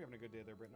You're having a good day there, Britton.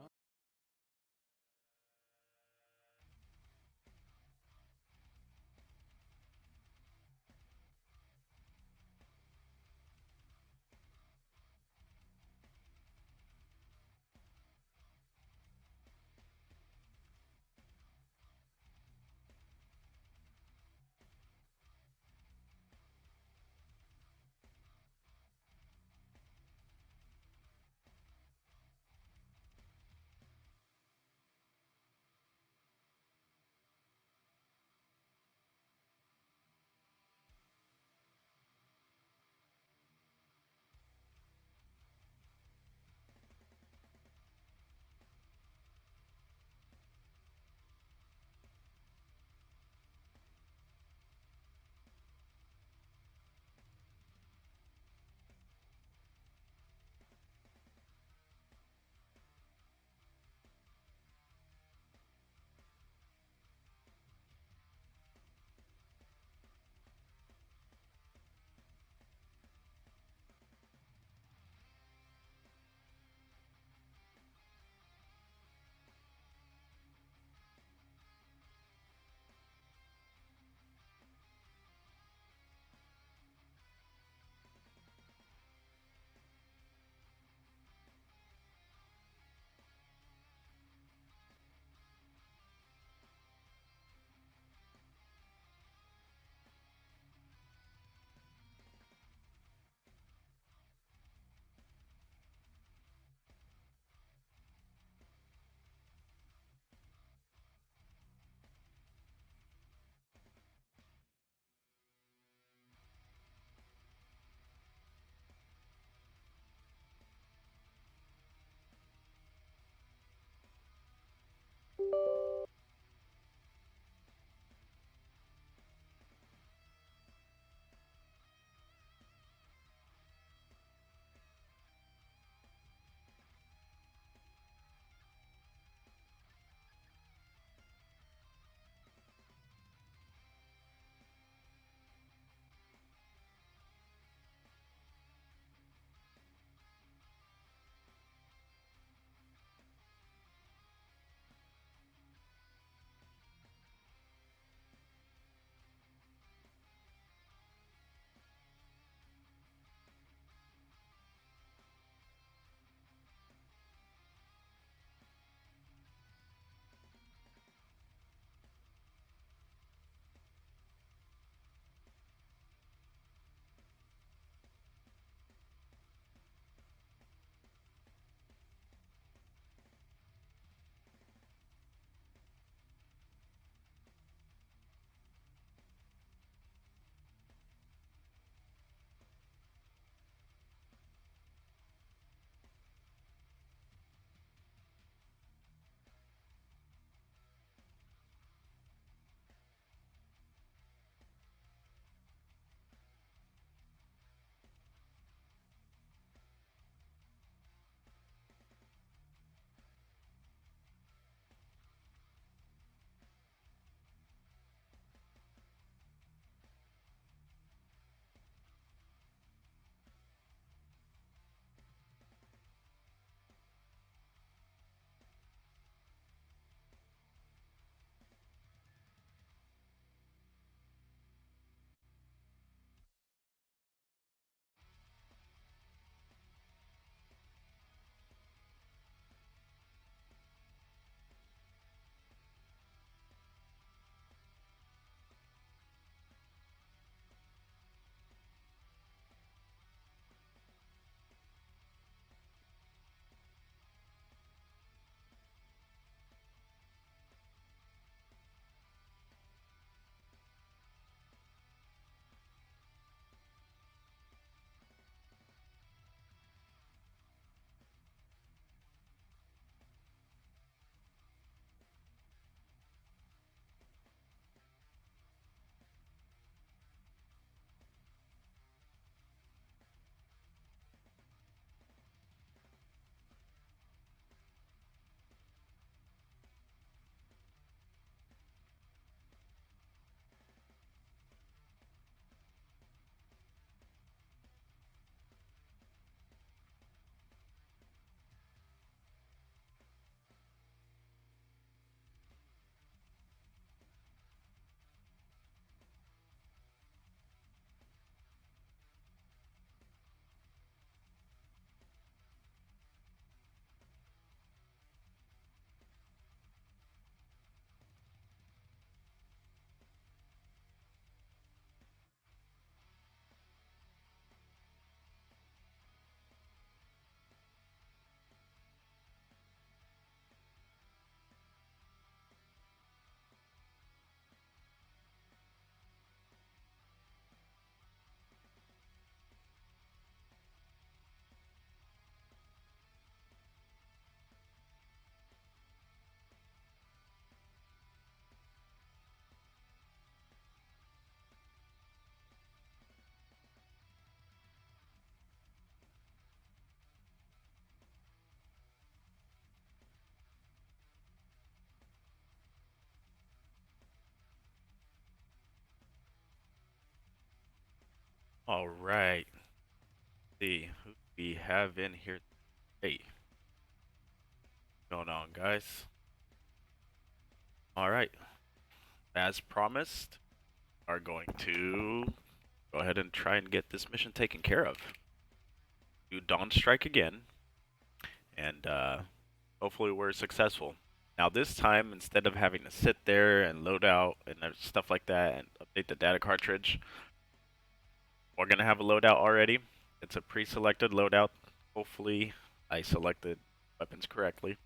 All right. See who we have in here. Hey, what's going on, guys? All right. As promised, are going to go ahead and try and get this mission taken care of. Do Dawn Strike again, and hopefully we're successful. Now this time, instead of having to sit there and load out and stuff like that and update the data cartridge, we're gonna have a loadout already. It's a pre-selected loadout. Hopefully, I selected weapons correctly,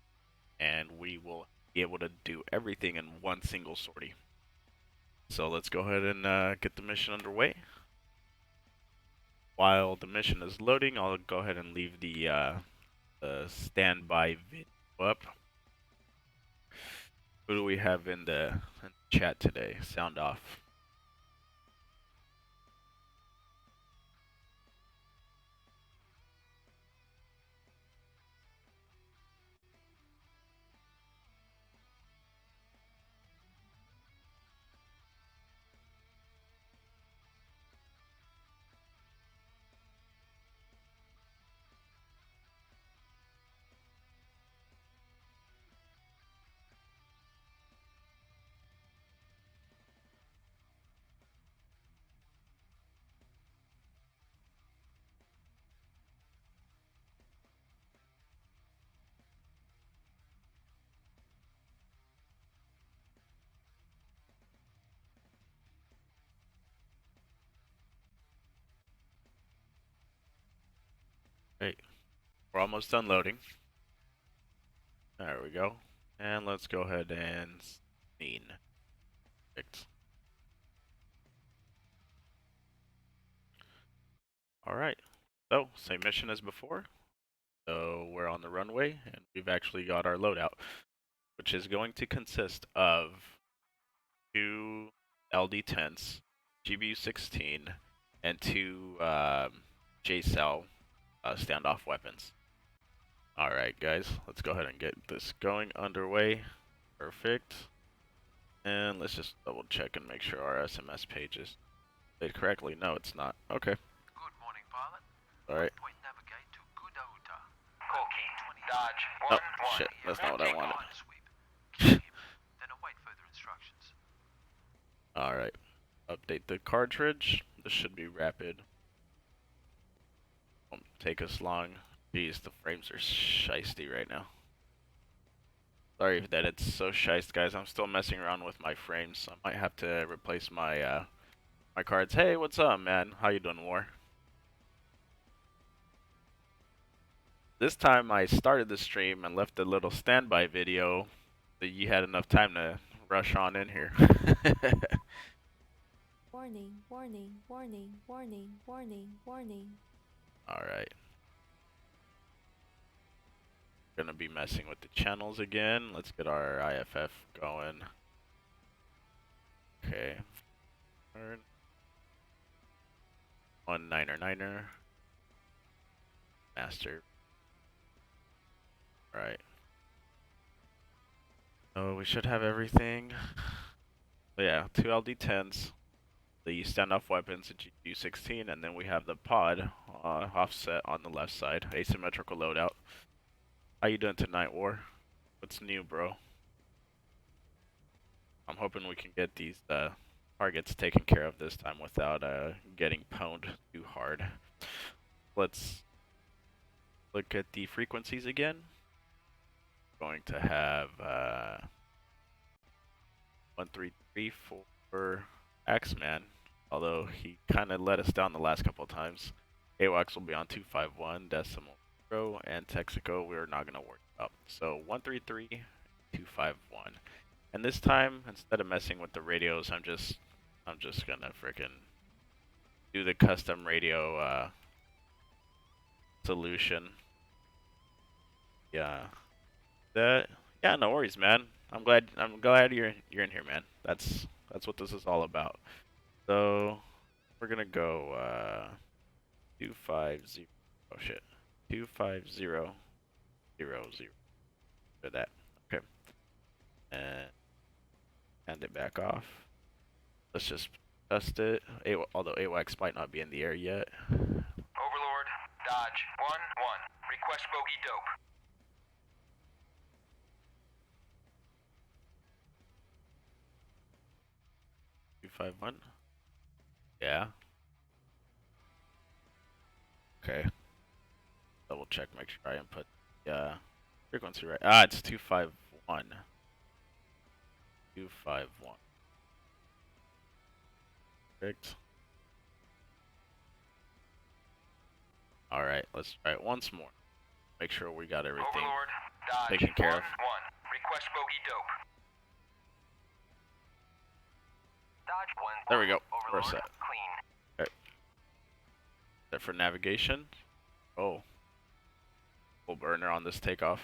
and we will be able to do everything in one single sortie. So let's go ahead and get the mission underway. While the mission is loading, I'll go ahead and leave the standby video up. Who do we have in the chat today? Sound off. Hey, we're almost done loading. There we go. And let's go ahead and scene. Perfect. Alright. So, same mission as before. So we're on the runway, and we've actually got our loadout, which is going to consist of two LD-10s, GBU-16, and two JSL standoff weapons. Alright guys, let's go ahead and get this going underway. Perfect. And let's just double check and make sure our SMS page is laid correctly. No, it's not. Okay. Good morning, pilot. Alright. Point navigate to Redoux. Corky, Dodge, Oh, 1-1. shit. That's not what I wanted. Sweep. Keep him, then await further instructions. Alright. Update the cartridge. This should be rapid. Won't take us long. Jeez, the frames are shisty right now. Sorry that it's so shiced, guys. I'm still messing around with my frames. I might have to replace my my cards. Hey, what's up, man? How you doing, War? This time I started the stream and left a little standby video that you had enough time to rush on in here. Warning, warning, warning, warning, warning, warning. Alright. Gonna be messing with the channels again. Let's get our IFF going. Okay. 19er. Master. Right. So we should have everything. But yeah, two LD-10s, the standoff weapons, a GBU-16, and then we have the pod offset on the left side, asymmetrical loadout. How you doing tonight, War? What's new, bro? I'm hoping we can get these targets taken care of this time without getting pwned too hard. Let's look at the frequencies again. Going to have 133 for Axeman, although he kind of let us down the last couple of times. AWACS will be on 251 decimal 0, and Texaco we're not gonna worry about. So 133, 251, and this time instead of messing with the radios, I'm just gonna frickin' do the custom radio solution. Yeah. Yeah, no worries, man. I'm glad you're in here, man. That's what this is all about. So we're gonna go 250. Oh shit, 25000 for that. Okay, and hand it back off. Let's just Test it. Although AWACS might not be in the air yet. Overlord, Dodge, 1-1. Request bogey dope. Two five one. Yeah. Okay. Double check, make sure I input frequency right. Ah, it's 251. 251. Perfect. All right, let's try it once more. Make sure we got everything Overlord, Dodge, taken care of. 1-1. Request bogey dope. Dodge 1. There we go. We're Overlord, set. clean. Set for navigation. Oh. Full burner on this takeoff.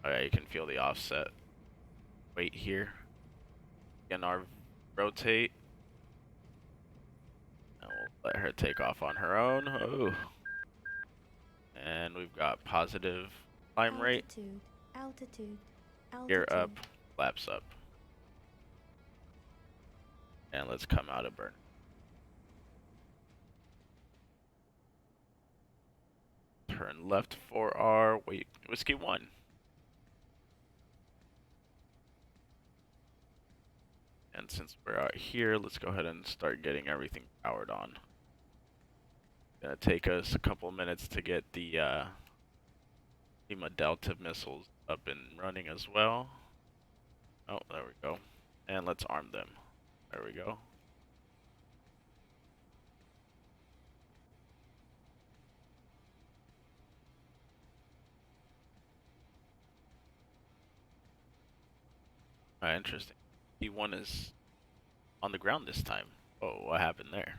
Okay, you can feel the offset. Wait here. Again, our rotate. And we'll let her take off on her own. Oh. And we've got positive climb rate. Altitude. Gear up, flaps up. And let's come out of burn. Turn left for our whiskey 1. And since we're out here, let's go ahead and start getting everything powered on. Gonna take us a couple minutes to get the Lima Delta missiles up and running as well. Oh, there we go. And let's arm them. There we go. Interesting. P1 is on the ground this time. Oh, what happened there?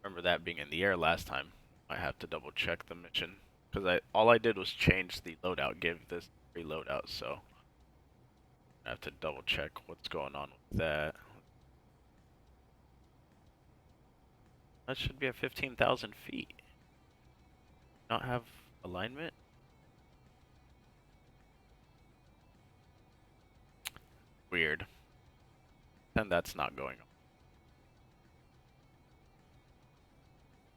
Remember that being in the air last time. I have to double check the mission because all I did was change the loadout, give this free loadout, so I have to double check what's going on with that. That should be at 15,000 feet. Not have alignment? Weird. And that's not going on.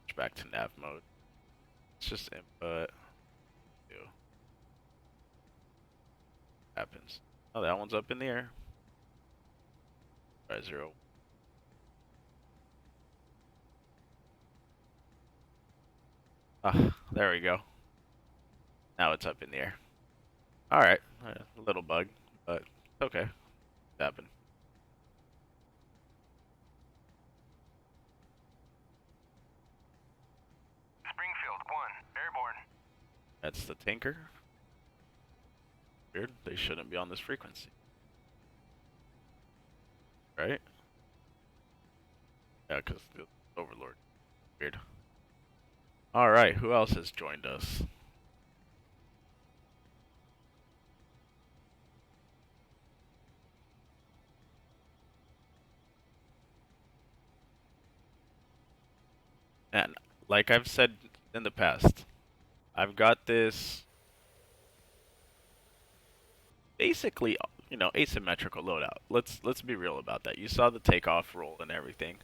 Switch back to nav mode. It's just input. Happens. Oh, that one's up in the air. Try 0. Ah, there we go. Now it's up in the air. Alright, a little bug, but it's okay. It happened. Springfield, 1. Airborne. That's the tanker. Weird, they shouldn't be on this frequency. Right? Yeah, because the Overlord. Weird. Alright, who else has joined us? And like I've said in the past, I've got this basically, you know, asymmetrical loadout. Let's be real about that. You saw the takeoff roll and everything.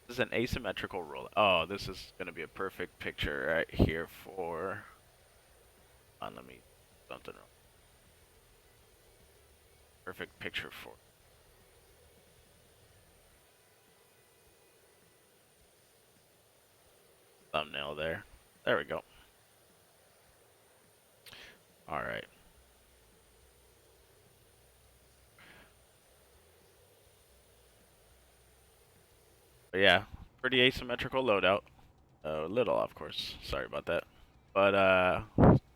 This is an asymmetrical roll. Oh, this is gonna be a perfect picture right here for. Let me something wrong. Perfect picture for. Thumbnail there. There we go. All right. But yeah, pretty asymmetrical loadout. A little, of course. Sorry about that. But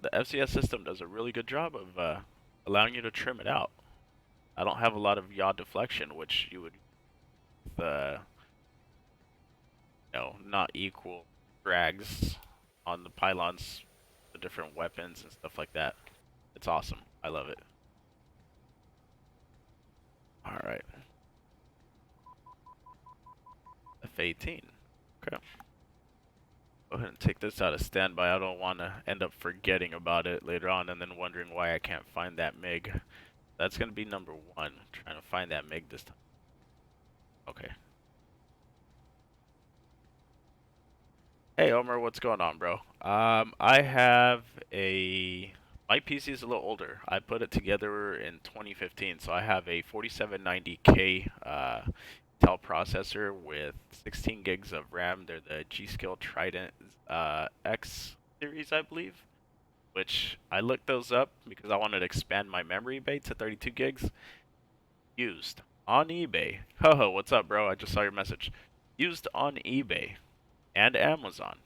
the FCS system does a really good job of allowing you to trim it out. I don't have a lot of yaw deflection, which you would, not equal drags on the pylons, the different weapons and stuff like that. It's awesome. I love it. All right. F-18. Okay. Go ahead and take this out of standby. I don't want to end up forgetting about it later on and then wondering why I can't find that MiG. That's going to be number 1, trying to find that MiG this time. Okay. Hey Omer, what's going on, bro? I have my PC is a little older. I put it together in 2015, so I have a 4790K Intel processor with 16 gigs of RAM. They're the G-Skill Trident X series, I believe. Which I looked those up because I wanted to expand my memory bay to 32 gigs. Used on eBay. Ho, what's up, bro? I just saw your message. Used on eBay and Amazon.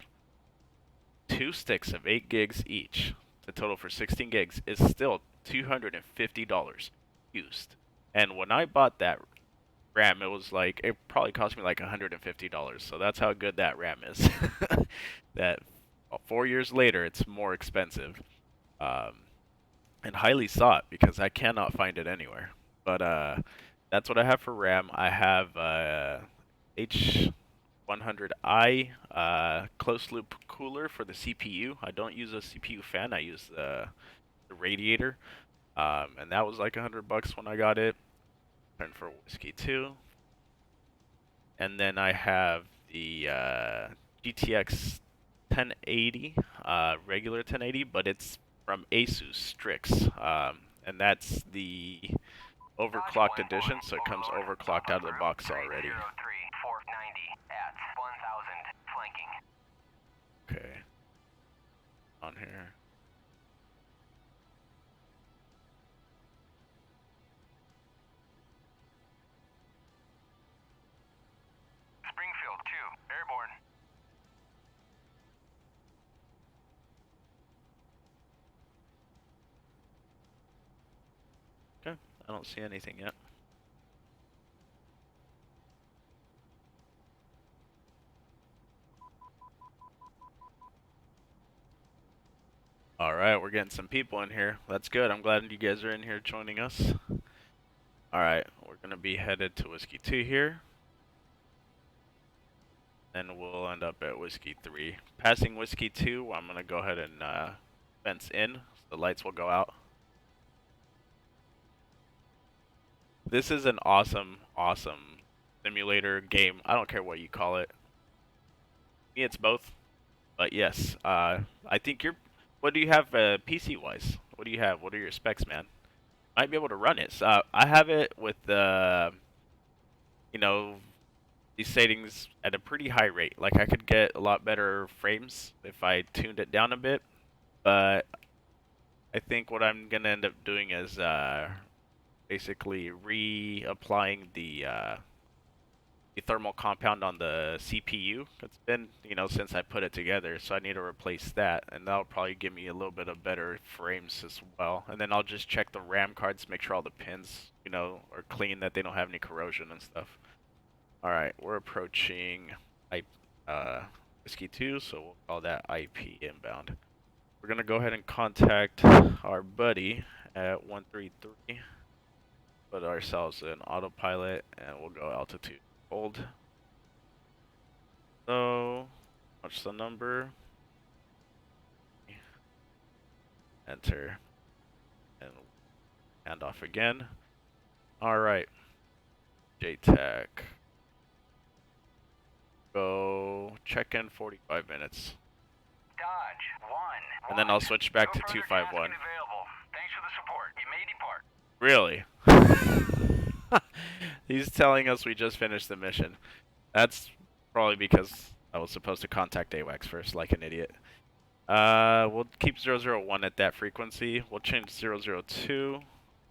2 sticks of 8 gigs each, the total for 16 gigs, is still $250 used. And when I bought that RAM, it probably cost me like $150. So that's how good that RAM is. That 4 years later, it's more expensive. And highly sought because I cannot find it anywhere. But that's what I have for RAM. I have H100i closed loop cooler for the CPU. I don't use a CPU fan. I use the radiator. And that was like $100 when I got it. Turn for whiskey 2. And then I have the GTX 1080, regular 1080, but it's from Asus Strix. And that's the overclocked edition, so it comes overclocked out of the box already. 303, 490 at 1000, flanking. Okay. On here. Springfield 2, airborne. Okay, I don't see anything yet. Alright, we're getting some people in here. That's good. I'm glad you guys are in here joining us. Alright, we're going to be headed to Whiskey 2 here. And we'll end up at Whiskey 3. Passing Whiskey 2, I'm going to go ahead and fence in, so the lights will go out. This is an awesome, awesome simulator game. I don't care what you call it. Me, it's both. But yes, I think what do you have PC-wise? What do you have? What are your specs, man? Might be able to run it. So, I have it with you know, these settings at a pretty high rate. Like I could get a lot better frames if I tuned it down a bit. But I think what I'm gonna end up doing is basically reapplying the thermal compound on the CPU. It's been, since I put it together, so I need to replace that, and that'll probably give me a little bit of better frames as well. And then I'll just check the RAM cards, make sure all the pins, are clean, that they don't have any corrosion and stuff. Alright, we're approaching Whiskey 2, so we'll call that IP inbound. We're gonna go ahead and contact our buddy at 133. Put ourselves in autopilot, and we'll go altitude hold. So, what's the number? Enter. And hand off again. Alright. JTAC. Go check in 45 minutes. Dodge 1. And then I'll switch back to No further 251. tasking available. Thanks for the support. You may depart. Really? He's telling us we just finished the mission. That's probably because I was supposed to contact AWACS first, like an idiot. We'll keep 001 at that frequency. We'll change 002.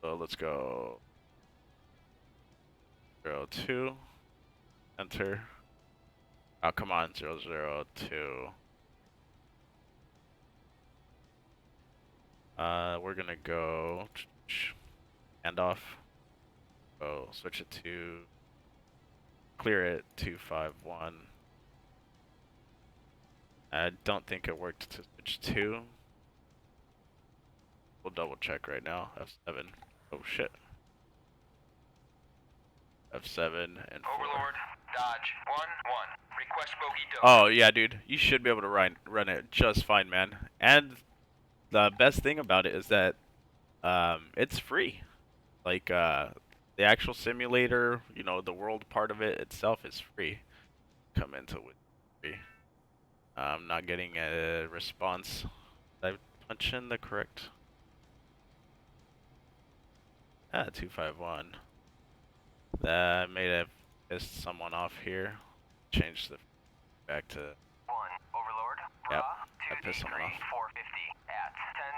So let's go 02. Enter. Oh, come on, 002. We're gonna go handoff. Oh, switch it to clear it 251. I don't think it worked to switch to. We'll double check right now. F7. Oh shit. F7 and 4. Overlord, Dodge 1-1. Request bogey dope. Oh yeah, dude, you should be able to run it just fine, man. And the best thing about it is that it's free. Like the actual simulator, you know, the world part of it itself is free. Come into it free. I'm not getting a response. Did I punch in the correct? 251. That may have pissed someone off here. Change the back to 1. Overlord. Yep, Bra. that pissed someone off. 450 at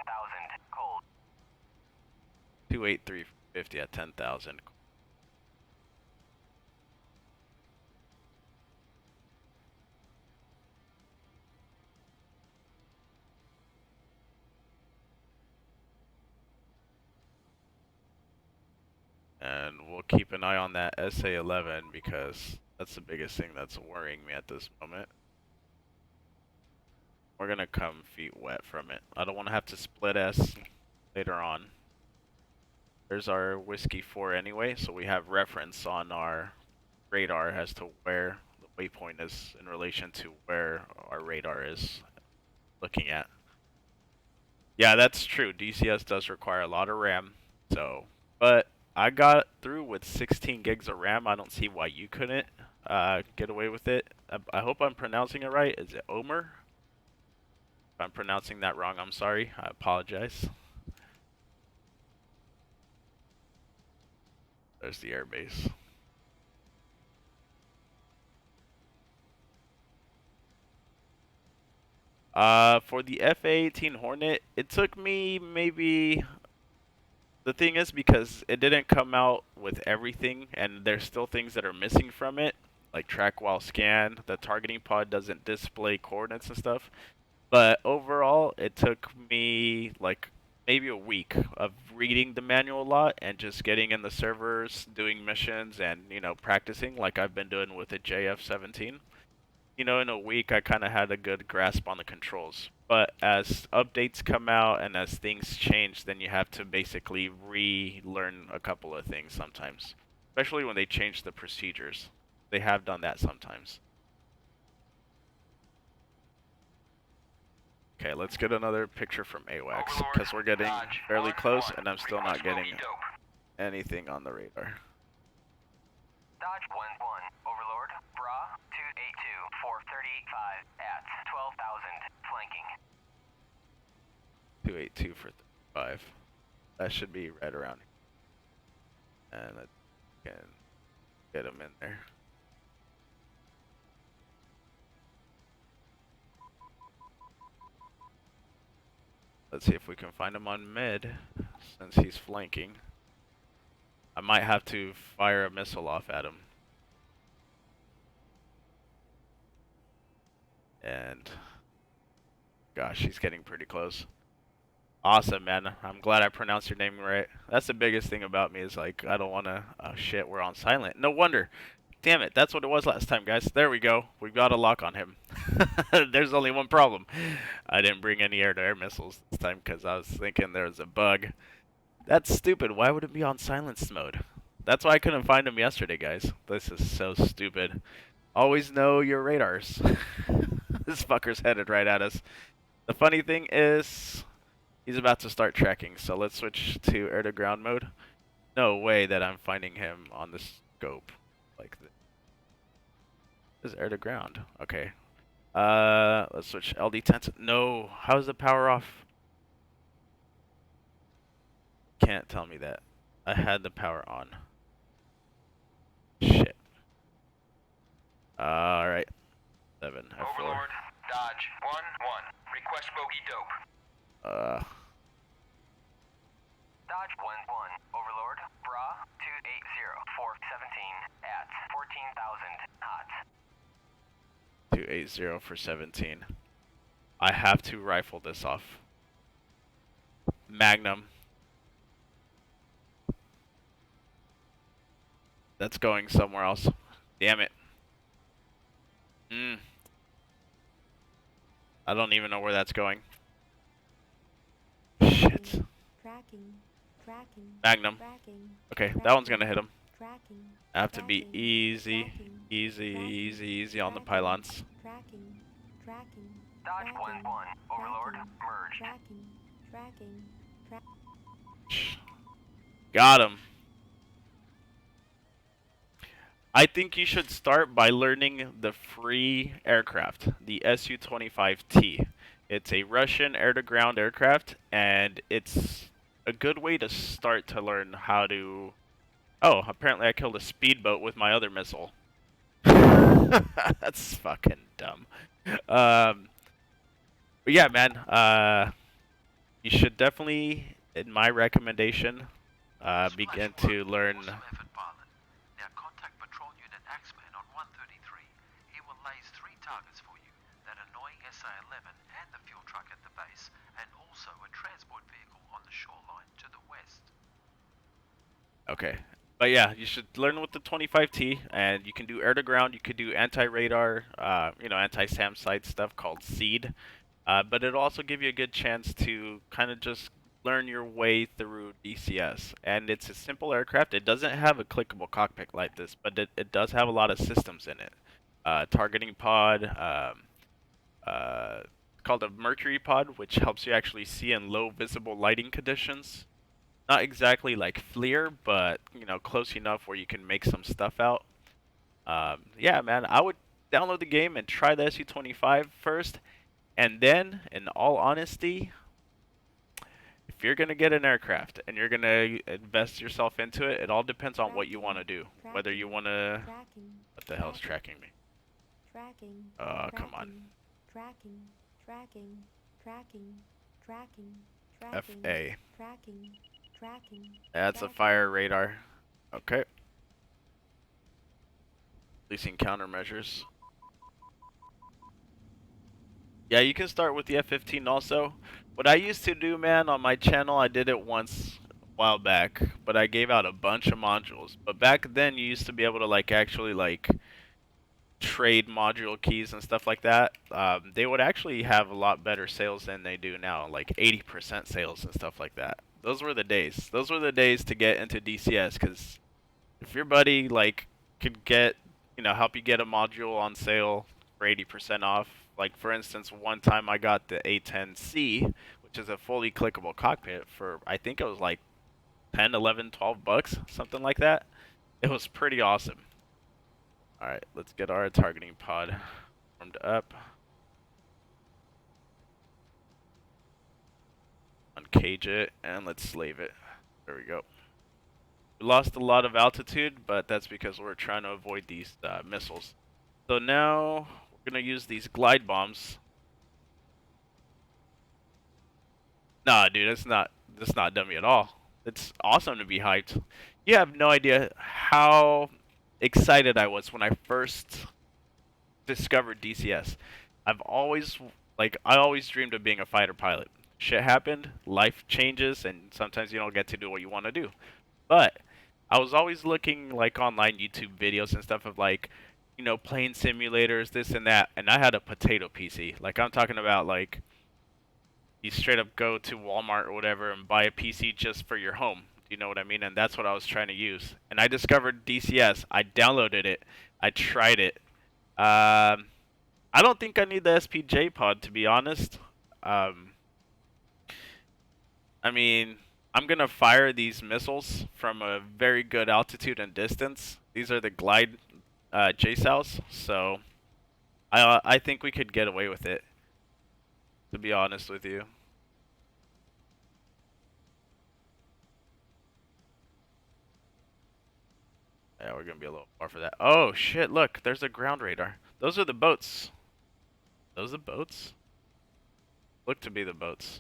10,000. Cold. 28350 at 10,000. And we'll keep an eye on that SA-11 because that's the biggest thing that's worrying me at this moment. We're gonna come feet wet from it. I don't want to have to split S later on. There's our Whiskey 4 anyway, so we have reference on our radar as to where the waypoint is in relation to where our radar is looking at. Yeah, that's true. DCS does require a lot of RAM, so, but I got through with 16 gigs of RAM. I don't see why you couldn't get away with it. I hope I'm pronouncing it right. Is it Omer? If I'm pronouncing that wrong, I'm sorry. I apologize. There's the airbase. For the FA-18 Hornet, it took me maybe... The thing is, because it didn't come out with everything, and there's still things that are missing from it, like track while scan, the targeting pod doesn't display coordinates and stuff. But overall, it took me like maybe a week of reading the manual a lot and just getting in the servers, doing missions, and, you know, practicing like I've been doing with the JF-17. You know, in a week, I kind of had a good grasp on the controls. But as updates come out and as things change, then you have to basically relearn a couple of things sometimes. Especially when they change the procedures. They have done that sometimes. Okay, let's get another picture from AWACS, because we're getting fairly close, and I'm still not getting anything on the radar. Dodge 1-1. Overlord. Bra. 282. 435 at 12,000. Flanking. 282 for 35. That should be right around here. And I can get him in there. Let's see if we can find him on mid, since he's flanking. I might have to fire a missile off at him. And gosh, he's getting pretty close. Awesome, man. I'm glad I pronounced your name right. That's the biggest thing about me is like, I don't want to... Oh shit, we're on silent. No wonder. Damn it, that's what it was last time, guys. There we go. We've got a lock on him. There's only one problem. I didn't bring any air-to-air missiles this time because I was thinking there was a bug. That's stupid. Why would it be on silence mode? That's why I couldn't find him yesterday, guys. This is so stupid. Always know your radars. This fucker's headed right at us. The funny thing is, he's about to start tracking, so let's switch to air-to-ground mode. No way that I'm finding him on the scope like this. This is air-to-ground. Okay. Let's switch LD10. No, how's the power off? Can't tell me that. I had the power on. Shit. Alright. 7. F4. Overlord. Dodge 1-1. Request bogey dope. Dodge 1-1. Overlord. Bra. 280. 417 at 14,000. Hot. 280 for 17. I have to rifle this off. Magnum. That's going somewhere else. Damn it. I don't even know where that's going. Shit. Tracking. Magnum. Okay, that one's gonna hit him. Tracking. Have to be Tracking. easy, Tracking. easy, Tracking. easy, easy on the Tracking. pylons. Tracking. Tracking. Dodge Tracking. 1-1. Overlord, Tracking. merged. Tracking. Tracking. Got him. I think you should start by learning the free aircraft, the Su-25T. It's a Russian air-to-ground aircraft, and it's a good way to start to learn how to... Oh, apparently I killed a speedboat with my other missile. That's fucking dumb. But yeah, man, you should definitely, in my recommendation, begin to learn... Awesome effort, pilot. Now contact Patrol Unit Axeman on 133. He will laze 3 targets for you. That annoying SA-11 and the fuel truck at the base, and also a transport vehicle on the shoreline to the west. Okay. But yeah, you should learn with the 25T, and you can do air-to-ground, you could do anti-radar, anti-SAM site stuff called SEED. But it'll also give you a good chance to kind of just learn your way through DCS. And it's a simple aircraft. It doesn't have a clickable cockpit like this, but it does have a lot of systems in it. Targeting pod, it's called a Mercury pod, which helps you actually see in low visible lighting conditions. Not exactly like FLIR, but close enough where you can make some stuff out. Yeah, man, I would download the game and try the Su-25 first. And then, in all honesty, if you're going to get an aircraft and you're going to invest yourself into it, it all depends on what you want to do. Whether you want to... What the hell's tracking me? Tracking. Come on. Tracking. Tracking. Tracking. Tracking. FA. Tracking. Tracking. That's a fire radar. Okay. Releasing countermeasures. Yeah, you can start with the F-15 also. What I used to do, man, on my channel, I did it once a while back, but I gave out a bunch of modules. But back then, you used to be able to actually trade module keys and stuff like that. They would actually have a lot better sales than they do now, like 80% sales and stuff like that. Those were the days. Those were the days to get into DCS, because if your buddy could get, help you get a module on sale for 80% off. Like, for instance, one time I got the A10C, which is a fully clickable cockpit, for I think it was like 10, 11, 12 bucks, something like that. It was pretty awesome. Alright, let's get our targeting pod warmed up. Uncage it, and let's slave it. There we go. We lost a lot of altitude, but that's because we're trying to avoid these missiles. So now we're going to use these glide bombs. Nah, dude, that's not dummy at all. It's awesome to be hyped. You have no idea how excited I was when I first discovered DCS. I always dreamed of being a fighter pilot. Shit happened, life changes, and sometimes you don't get to do what you want to do. But I was always looking online YouTube videos and stuff of plane simulators, this and that, and I had a potato PC. I'm talking about you straight up go to Walmart or whatever and buy a PC just for your home. Do you know what I mean? And that's what I was trying to use. And I discovered DCS. I downloaded it. I tried it. I don't think I need the SPJ pod, to be honest. I mean, I'm going to fire these missiles from a very good altitude and distance. These are the glide JSOWs, so I think we could get away with it, to be honest with you. Yeah, we're going to be a little far for that. Oh, shit, look, there's a ground radar. Those are the boats. Those the boats? Look to be the boats.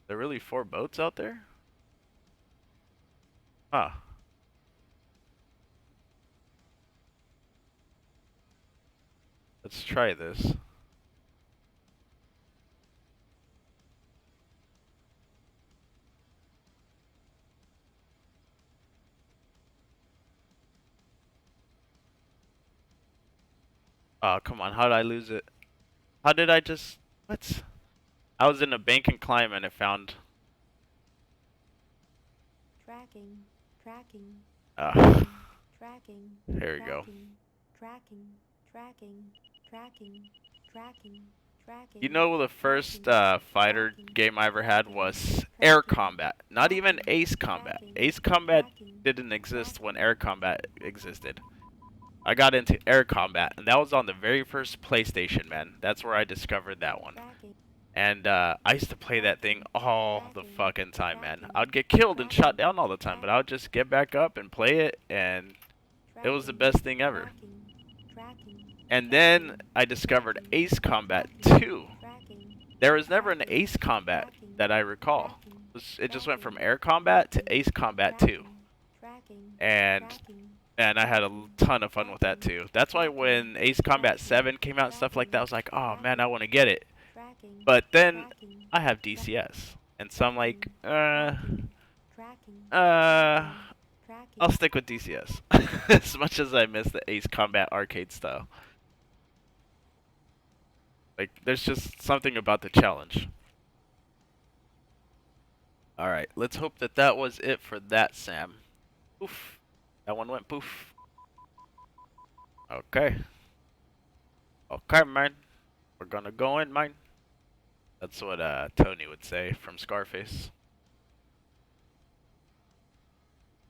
There really 4 boats out there? Huh. Let's try this. Oh, come on. How did I lose it? How did I just... What? I was in a bank and climb and it found... Tracking. Tracking. Ah, Tracking. here we go. Tracking. Tracking. Tracking. Tracking. Tracking. You know, the first fighter game I ever had was Air Combat. Not even Ace Combat. Ace Combat didn't exist when Air Combat existed. I got into Air Combat, and that was on the very first PlayStation, man. That's where I discovered that one. And I used to play that thing all the fucking time, man. I would get killed and shot down all the time, but I would just get back up and play it, and it was the best thing ever. And then I discovered Ace Combat 2. There was never an Ace Combat that I recall. It just went from Air Combat to Ace Combat 2. And I had a ton of fun with that too. That's why when Ace Combat 7 came out and stuff like that, I was like, oh man, I want to get it. But then I have DCS. And so I'm like, I'll stick with DCS. As much as I miss the Ace Combat arcade style. Like, there's just something about the challenge. Alright, let's hope that that was it for that, Sam. Oof. That one went poof. Okay. Okay, man. We're gonna go in, man. That's what Tony would say from Scarface.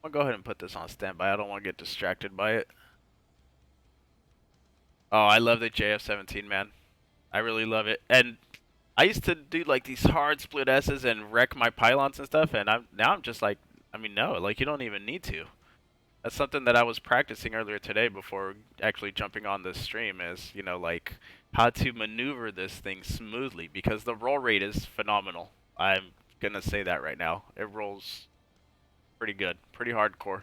I'll go ahead and put this on standby. I don't want to get distracted by it. Oh, I love the JF-17, man. I really love it. And I used to do like these hard split S's and wreck my pylons and stuff, and now I'm just like, I mean, no, like you don't even need to. That's something that I was practicing earlier today before actually jumping on this stream is, you know, like how to maneuver this thing smoothly, because the roll rate is phenomenal. I'm gonna say that right now. It rolls pretty good, pretty hardcore.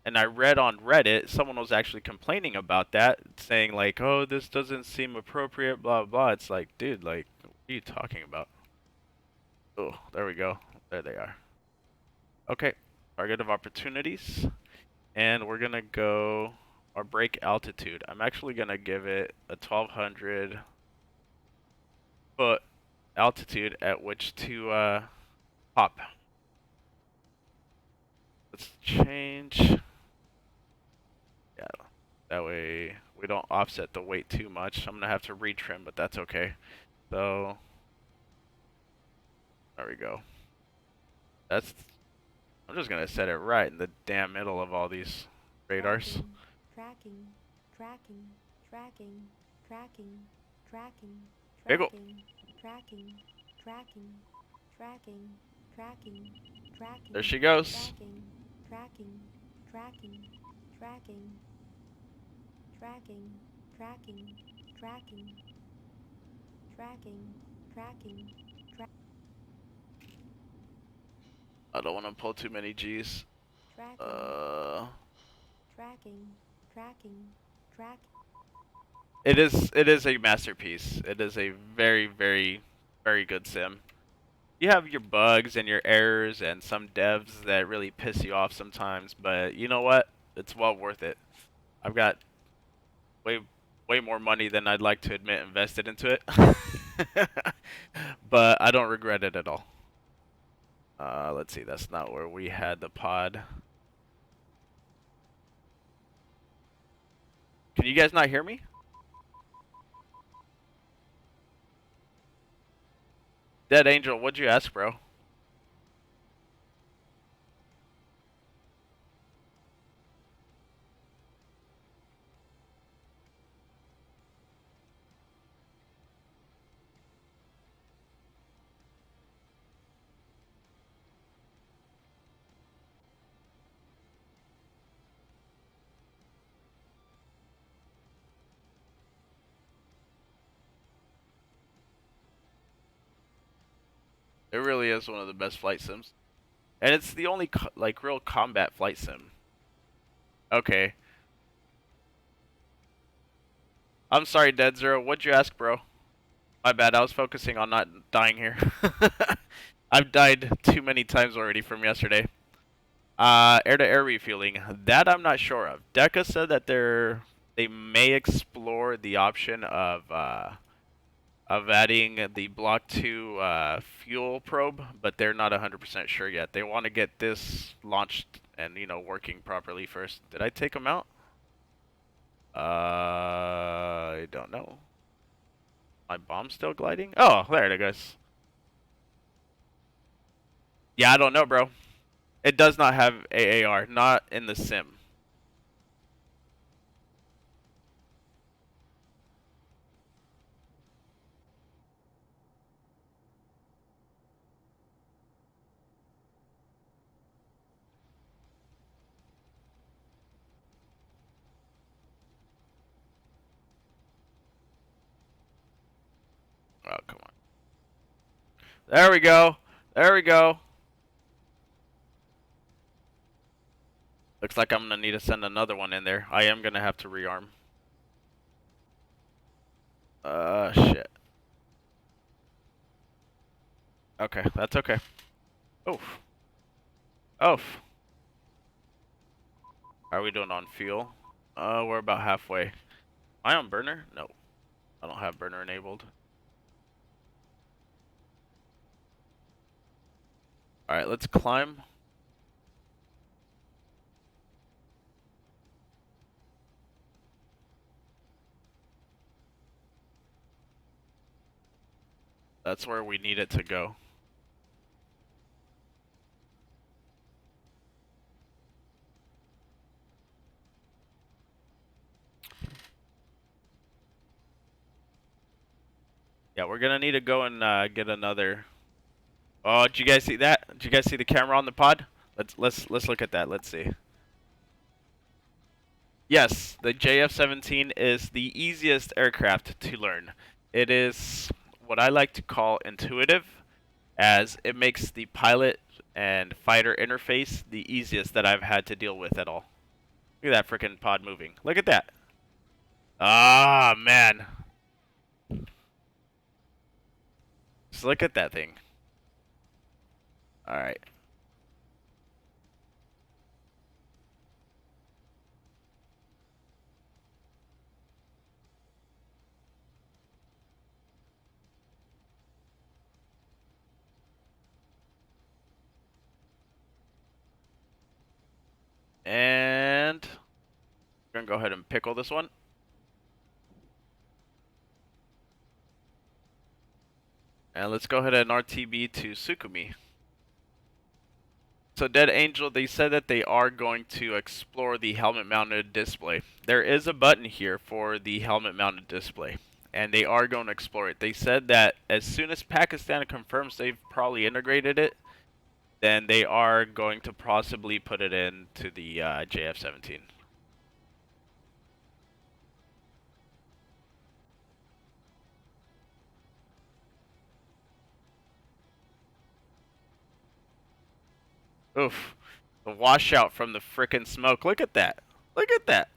And I read on Reddit, someone was actually complaining about that, saying like, oh, this doesn't seem appropriate, blah, blah. It's like, dude, like, what are you talking about? Oh, there we go. There they are. Okay, target of opportunities. And we're going to go our break altitude. I'm actually going to give it a 1,200 foot altitude at which to hop. Let's change. Yeah, that way we don't offset the weight too much. I'm gonna have to retrim, but that's okay. So there we go. I'm just gonna set it right in the damn middle of all these radars. Tracking. Tracking. Tracking. Tracking. Tracking. There you go. Tracking. Tracking. Tracking. Tracking. Tracking. There she goes. Tracking. Tracking. Tracking. Tracking. Tracking. Tracking. Tracking. Tracking. I don't want to pull too many G's. Tracking. Tracking. Tracking. Tracking. It is a masterpiece. It is a very, very, very good sim. You have your bugs and your errors and some devs that really piss you off sometimes, but you know what? It's well worth it. I've got way more money than I'd like to admit invested into it. But I don't regret it at all. Let's see, that's not where we had the pod. Can you guys not hear me? Dead Angel, what'd you ask, bro? It really is one of the best flight sims. And it's the only, like, real combat flight sim. Okay. I'm sorry, Dead Zero. What'd you ask, bro? My bad. I was focusing on not dying here. I've died too many times already from yesterday. Air-to-air refueling. That I'm not sure of. Deca said that they may explore the option of of adding the Block 2 fuel probe, but they're not 100% sure yet. They want to get this launched and, you know, working properly first. Did I take them out? I don't know. My bomb's still gliding? Oh, there it goes. Yeah, I don't know, bro. It does not have AAR, not in the sim. Oh, come on. There we go. There we go. Looks like I'm gonna need to send another one in there. I am gonna have to rearm. Shit. Okay, that's okay. Oof. Oof. How are we doing on fuel? We're about halfway. Am I on burner? No. I don't have burner enabled. Alright, let's climb. That's where we need it to go. Yeah, we're gonna need to go and get another. Oh, did you guys see that? Did you guys see the camera on the pod? Let's look at that. Let's see. Yes, the JF-17 is the easiest aircraft to learn. It is what I like to call intuitive, as it makes the pilot and fighter interface the easiest that I've had to deal with at all. Look at that freaking pod moving. Look at that. Ah, man. Just look at that thing. Alright. And we're gonna go ahead and pickle this one. And let's go ahead and RTB to Sukumi. So Dead Angel, they said that they are going to explore the helmet mounted display. There is a button here for the helmet mounted display, and they are going to explore it. They said that as soon as Pakistan confirms they've probably integrated it, then they are going to possibly put it into the JF-17. Oof. The washout from the frickin' smoke. Look at that. Look at that.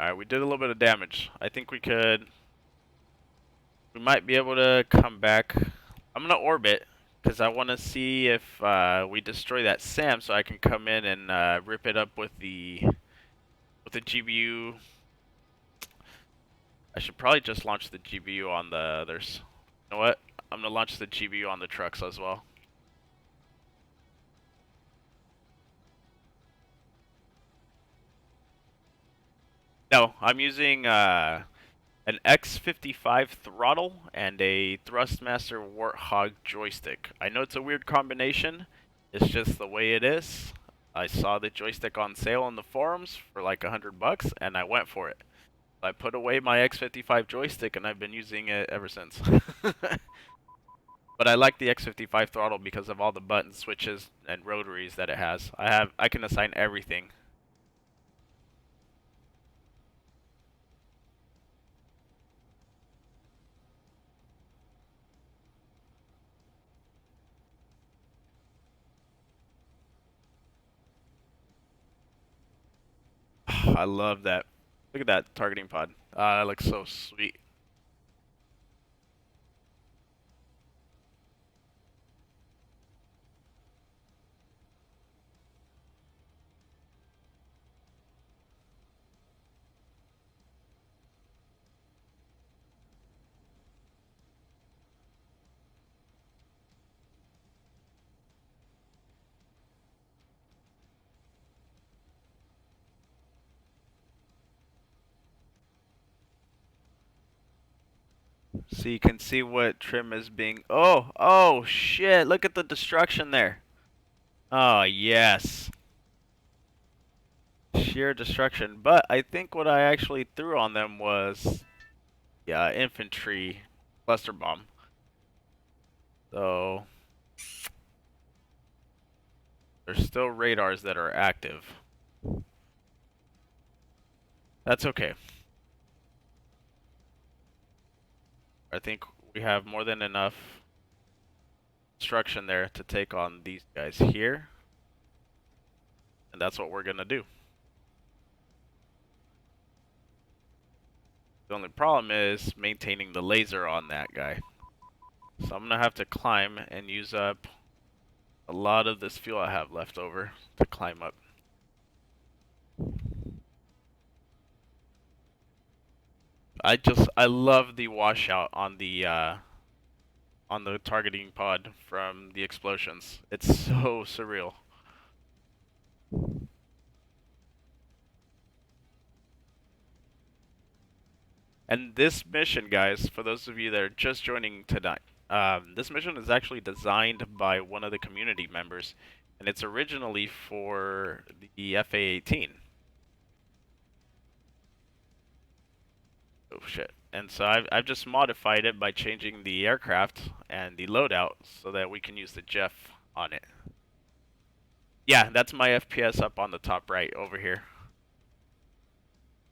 Alright, we did a little bit of damage. I think we might be able to come back. I'm going to orbit, because I want to see if we destroy that SAM so I can come in and rip it up with the GBU. I should probably just launch the GBU on the others. You know what? I'm going to launch the GBU on the trucks as well. No, I'm using an X55 throttle and a Thrustmaster Warthog joystick. I know it's a weird combination. It's just the way it is. I saw the joystick on sale on the forums for like $100, and I went for it. I put away my X55 joystick, and I've been using it ever since. But I like the X55 throttle because of all the button switches and rotaries that it has. I can assign everything. I love that. Look at that targeting pod. That looks so sweet. So you can see what trim is being... Oh, shit. Look at the destruction there. Oh, yes. Sheer destruction. But I think what I actually threw on them was... Yeah, infantry cluster bomb. So... There's still radars that are active. That's okay. I think we have more than enough destruction there to take on these guys here. And that's what we're gonna do. The only problem is maintaining the laser on that guy. So I'm gonna have to climb and use up a lot of this fuel I have left over to climb up. I love the washout on the targeting pod from the explosions. It's so surreal. And this mission, guys, for those of you that are just joining tonight, this mission is actually designed by one of the community members, and it's originally for the FA-18. Oh shit. And so I've just modified it by changing the aircraft and the loadout so that we can use the JF on it. Yeah, that's my FPS up on the top right over here.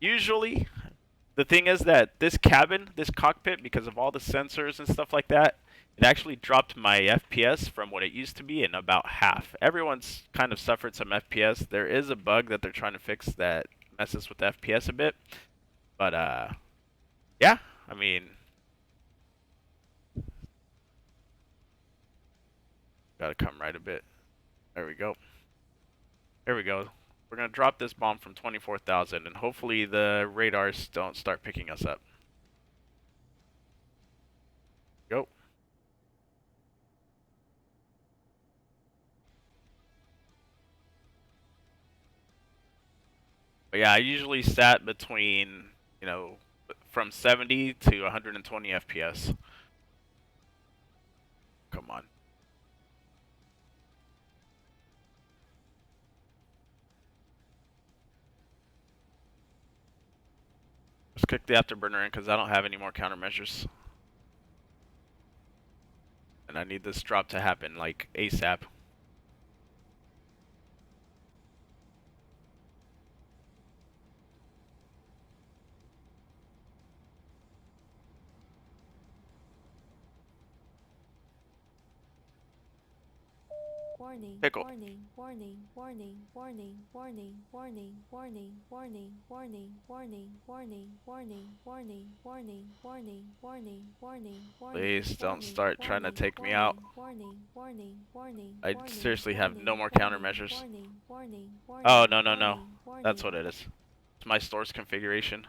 Usually, the thing is that this cabin, this cockpit, because of all the sensors and stuff like that, it actually dropped my FPS from what it used to be in about half. Everyone's kind of suffered some FPS. There is a bug that they're trying to fix that messes with the FPS a bit. But, yeah, I mean, gotta come right a bit. There we go. There we go. We're gonna drop this bomb from 24,000, and hopefully the radars don't start picking us up. Go. But yeah, I usually sat between, you know, from 70 to 120 FPS. Come on. Let's kick the afterburner in because I don't have any more countermeasures. And I need this drop to happen, like, ASAP. Warning, Pickle. warning, warning, warning, warning, warning, warning, warning, warning, warning, warning, warning, warning, warning, warning, warning, warning, warning, warning. Please don't start trying to take me out. Warning, warning, warning. I warning, seriously have warning, no more warning, countermeasures. Warning, warning, warning. Oh, no, no, no. warning, That's what warning. it is. It's my store's configuration.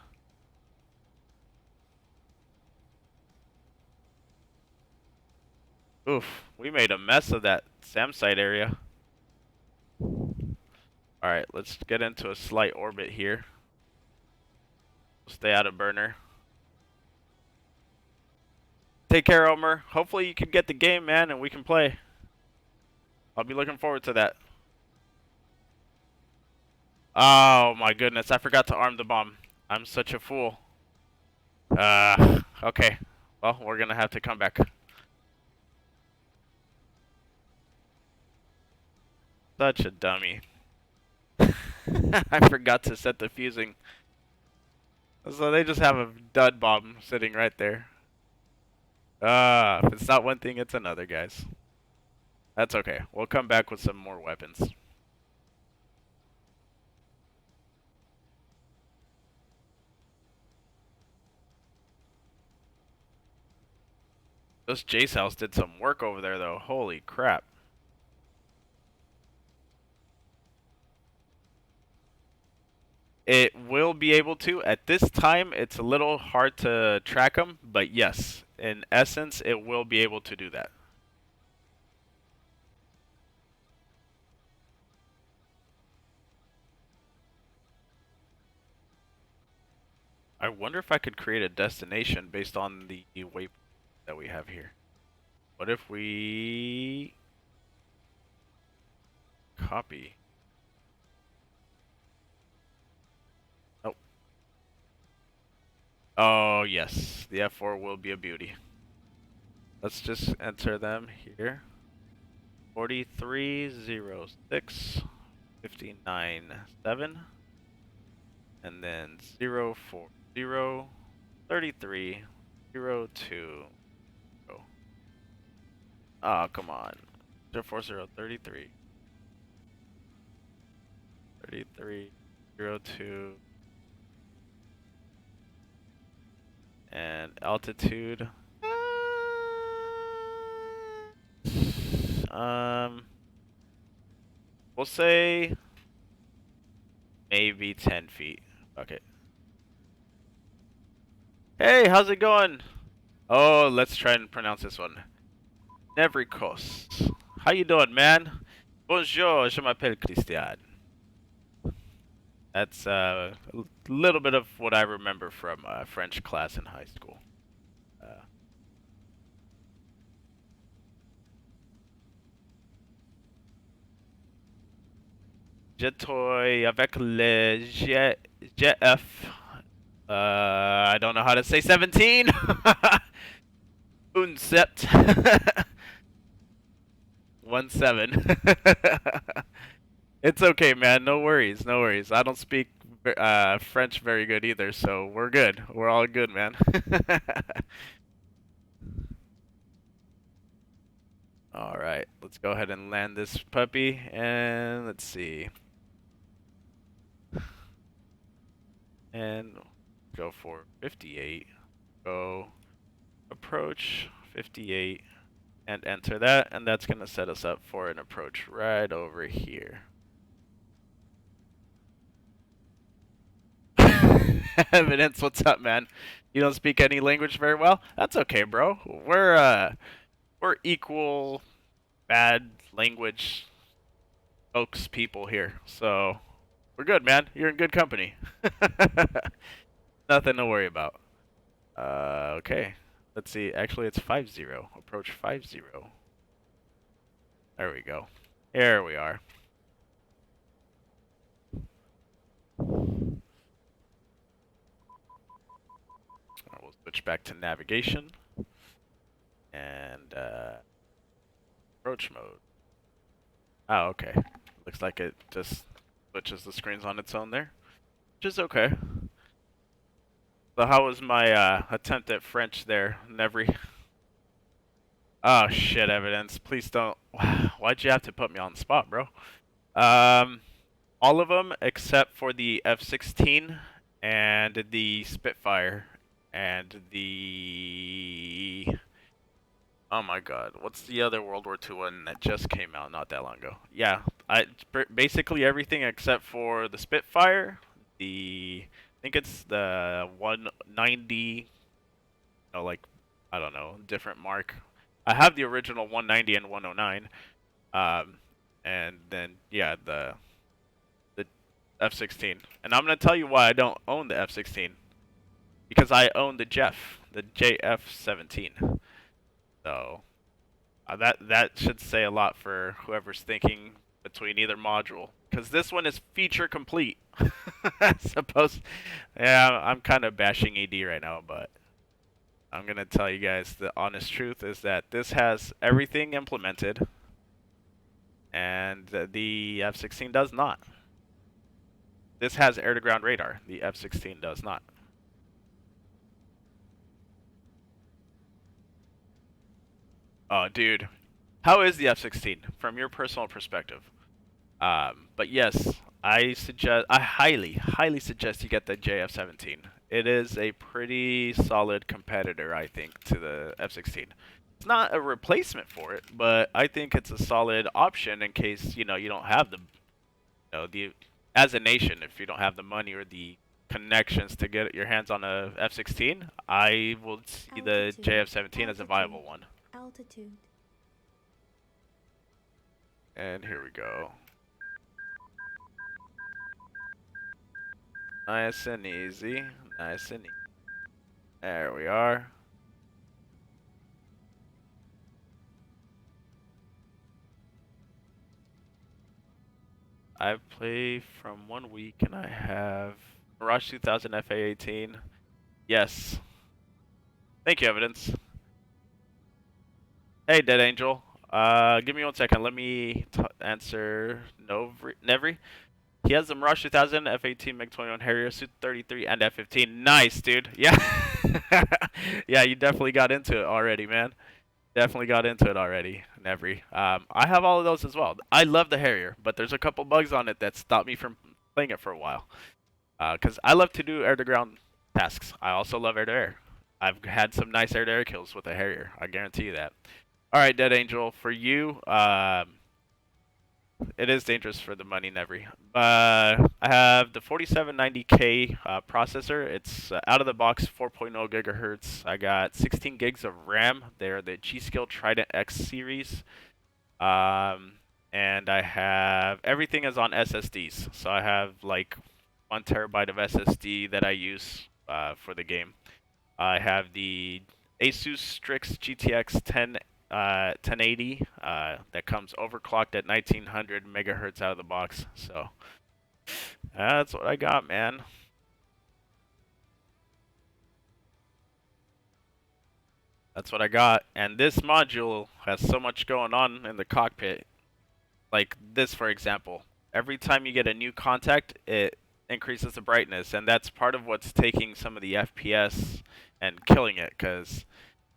Oof, we made a mess of that SAM site area. Alright, let's get into a slight orbit here. Stay out of burner. Take care, Omer. Hopefully you can get the game, man, and we can play. I'll be looking forward to that. Oh my goodness, I forgot to arm the bomb. I'm such a fool. Okay. Well, we're gonna have to come back. Such a dummy. I forgot to set the fusing. So they just have a dud bomb sitting right there. If it's not one thing, it's another, guys. That's okay. We'll come back with some more weapons. This Jace house did some work over there, though. Holy crap. It will be able to. At this time, it's a little hard to track them, but yes, in essence, it will be able to do that. I I wonder if I could create a destination based on the waypoint that we have here. What if we copy? Oh. Oh, yes. The F4 will be a beauty. Let's just enter them here. 4306 597 and then 040 3302. Oh, come on. 04033 3302 and altitude. We'll say maybe 10 feet. Okay. Hey, how's it going? Oh, let's try and pronounce this one. Nevrikos. How you doing, man? Bonjour, je m'appelle Christian. That's a little bit of what I remember from French class in high school. Jetoy avec le JF. I don't know how to say 17. Unsept. 17. It's okay, man. No worries. No worries. I don't speak French very good either, so we're good. We're all good, man. All right. Let's go ahead and land this puppy, and let's see. And go for 58. Go approach 58 and enter that, and that's going to set us up for an approach right over here. Evidence, what's up, man? You don't speak any language very well? That's okay, bro. We're equal bad language folks people here, so we're good, man. You're in good company. Nothing to worry about. Okay. Let's see. Actually, it's 50. Approach 50. There we go. Here we are. We'll switch back to navigation and approach mode. Oh, okay. Looks like it just switches the screens on its own there, which is okay. So how was my attempt at French there, Nevry? Oh shit, evidence. Please don't. Why'd you have to put me on the spot, bro? All of them except for the F-16 and the Spitfire and the... Oh my god, what's the other World War II one that just came out not that long ago? Yeah, basically everything except for the Spitfire, I think it's the 190, like, I don't know, different mark. I have the original 190 and 109, and then, yeah, the F-16. And I'm going to tell you why I don't own the F-16. Because I own the JF-17. So that should say a lot for whoever's thinking between either module, because this one is feature complete. I suppose. Yeah, I'm kind of bashing ED right now, but I'm gonna tell you guys the honest truth is that this has everything implemented, and the F-16 does not. This has air-to-ground radar. The F-16 does not. Oh, dude. How is the F-16 from your personal perspective? But yes, I highly suggest you get the JF-17. It is a pretty solid competitor, I think, to the F-16. It's not a replacement for it, but I think it's a solid option in case, you don't have as a nation, if you don't have the money or the connections to get your hands on a F-16, I will see the JF-17 as a viable one. Altitude. And here we go. Nice and easy. Nice and easy. There we are. I play from 1 week and I have Mirage 2000 FA18. Yes. Thank you, Evidence. Hey, Dead Angel. Give me 1 second. Let me answer Nevri. He has the Mirage 2000, F18, MiG-21 Harrier, Su-33, and F-15. Nice, dude. Yeah. Yeah, you definitely got into it already, man. Definitely got into it already, Nevri. I have all of those as well. I love the Harrier, but there's a couple bugs on it that stopped me from playing it for a while. Because I love to do air-to-ground tasks. I also love air-to-air. I've had some nice air-to-air kills with the Harrier. I guarantee you that. All right, Dead Angel, for you, it is dangerous for the money, Nevri. I have the 4790K processor. It's out of the box 4.0 gigahertz. I got 16 gigs of RAM. They're the G-Skill Trident X series. And I have everything is on SSDs. So I have like 1 terabyte of SSD that I use for the game. I have the Asus Strix GTX 1080 that comes overclocked at 1900 megahertz out of the box. So that's what I got, man. That's what I got. And this module has so much going on in the cockpit. Like this, for example. Every time you get a new contact, it increases the brightness. And that's part of what's taking some of the FPS and killing it. Because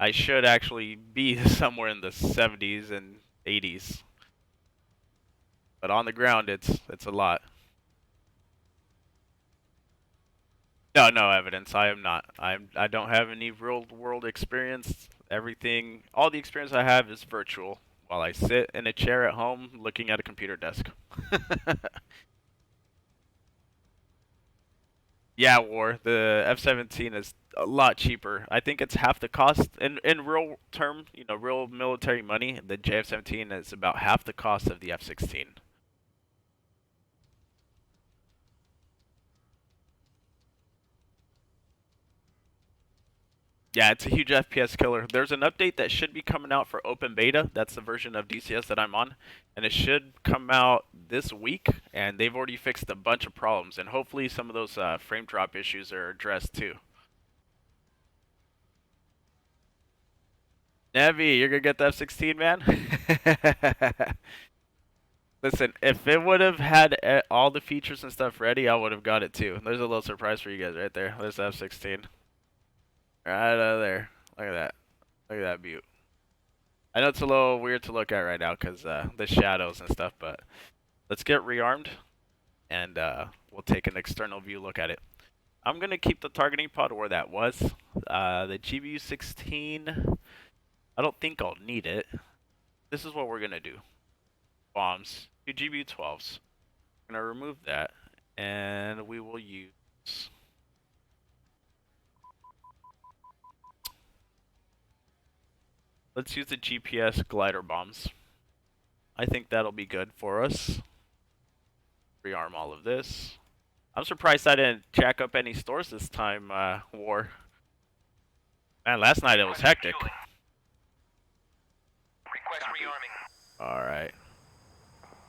I should actually be somewhere in the 70s and 80s. But on the ground, it's a lot. No evidence. I am not. I don't have any real world experience. Everything, all the experience I have is virtual. While I sit in a chair at home looking at a computer desk. Yeah, War. The F-17 is a lot cheaper. I think it's half the cost. In real term, you know, real military money, the JF-17 is about half the cost of the F-16. Yeah, it's a huge FPS killer. There's an update that should be coming out for open beta. That's the version of DCS that I'm on. And it should come out this week. And they've already fixed a bunch of problems. And hopefully some of those frame drop issues are addressed too. Nevi, you're going to get the F-16, man? Listen, if it would have had all the features and stuff ready, I would have got it too. There's a little surprise for you guys right there. There's the F-16. Right out of there. Look at that. Look at that beaut. I know it's a little weird to look at right now because the shadows and stuff, but let's get rearmed and we'll take an external view look at it. I'm going to keep the targeting pod where that was. The GBU-16, I don't think I'll need it. This is what we're going to do. Bombs, 2 GBU-12s. I'm going to remove that and we will use... Let's use the GPS glider bombs. I think that'll be good for us. Rearm all of this. I'm surprised I didn't jack up any stores this time, War. Man, last night it was hectic. Request rearming. Alright.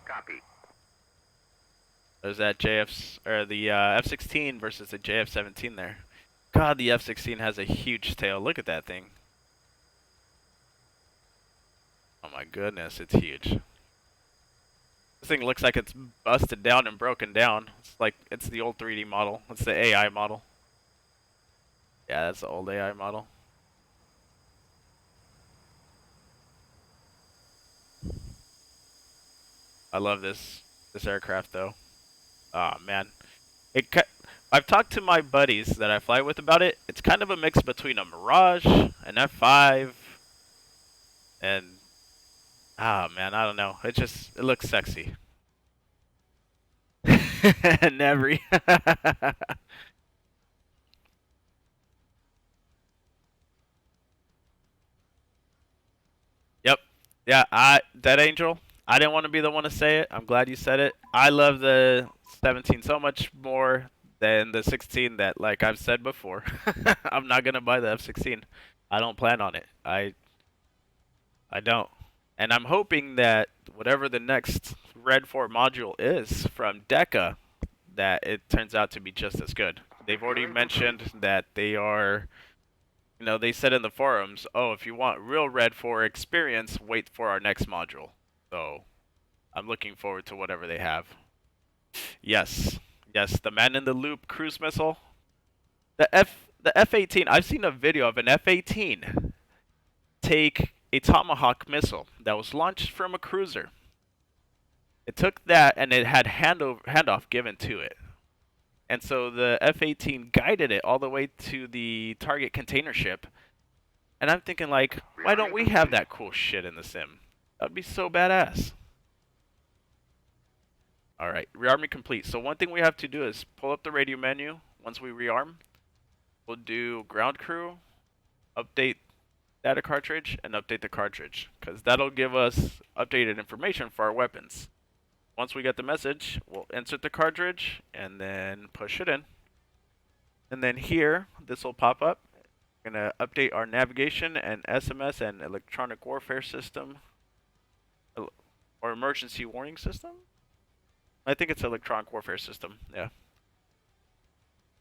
Copy. There's that the F-16 versus the JF-17 there. God, the F-16 has a huge tail. Look at that thing. Oh my goodness, it's huge. This thing looks like it's busted down and broken down. It's like, it's the old 3D model. It's the AI model. Yeah, that's the old AI model. I love this aircraft though. Oh man. I've talked to my buddies that I fly with about it. It's kind of a mix between a Mirage, an F5, and man, I don't know. It looks sexy. Never. Yep. Yeah, Dead Angel. I didn't want to be the one to say it. I'm glad you said it. I love the 17 so much more than the 16 that, like I've said before, I'm not gonna buy the F-16. I don't plan on it. I don't. And I'm hoping that whatever the next Red 4 module is from DECA, that it turns out to be just as good. They've already mentioned that they are, you know, they said in the forums, oh, if you want real Red 4 experience, wait for our next module. So I'm looking forward to whatever they have. Yes. Yes, the man in the loop cruise missile. The F-18, I've seen a video of an F-18 take a Tomahawk missile that was launched from a cruiser. It took that and it had handoff given to it. And so the F-18 guided it all the way to the target container ship. And I'm thinking, like, why don't we have that cool shit in the sim? That'd be so badass. Alright, rearming complete. So one thing we have to do is pull up the radio menu. Once we rearm, we'll do ground crew, update data cartridge, and update the cartridge. Because that'll give us updated information for our weapons. Once we get the message, we'll insert the cartridge and then push it in. And then here, this will pop up. We're going to update our navigation and SMS and electronic warfare system. Or emergency warning system? I think it's electronic warfare system, yeah.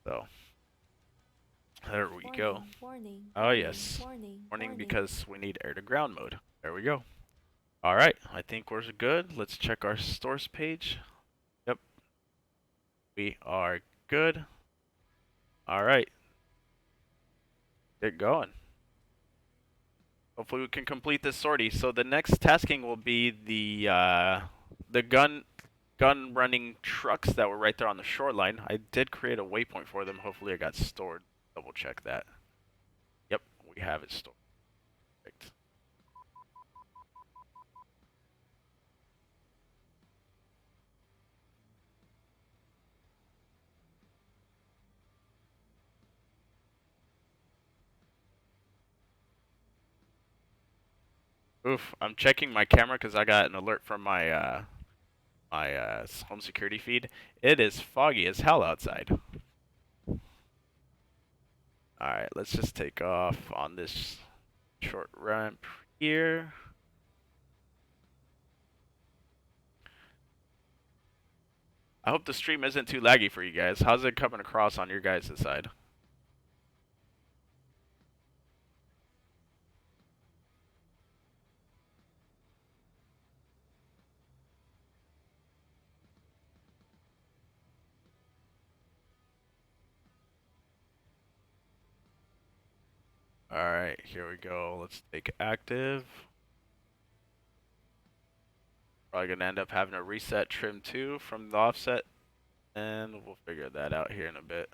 So, there we go. Warning, Oh yes, warning because we need air to ground mode. There we go. Alright, I think we're good. Let's check our stores page. Yep. We are good. Alright. Get going. Hopefully we can complete this sortie. So the next tasking will be the gun running trucks that were right there on the shoreline. I did create a waypoint for them. Hopefully it got stored. Double check that. Yep, we have it stored. Perfect. Oof, I'm checking my camera because I got an alert from my home security feed. It is foggy as hell outside. Alright, let's just take off on this short ramp here. I hope the stream isn't too laggy for you guys. How's it coming across on your guys' side? Alright, here we go. Let's take active. Probably gonna end up having to reset trim 2 from the offset, and we'll figure that out here in a bit.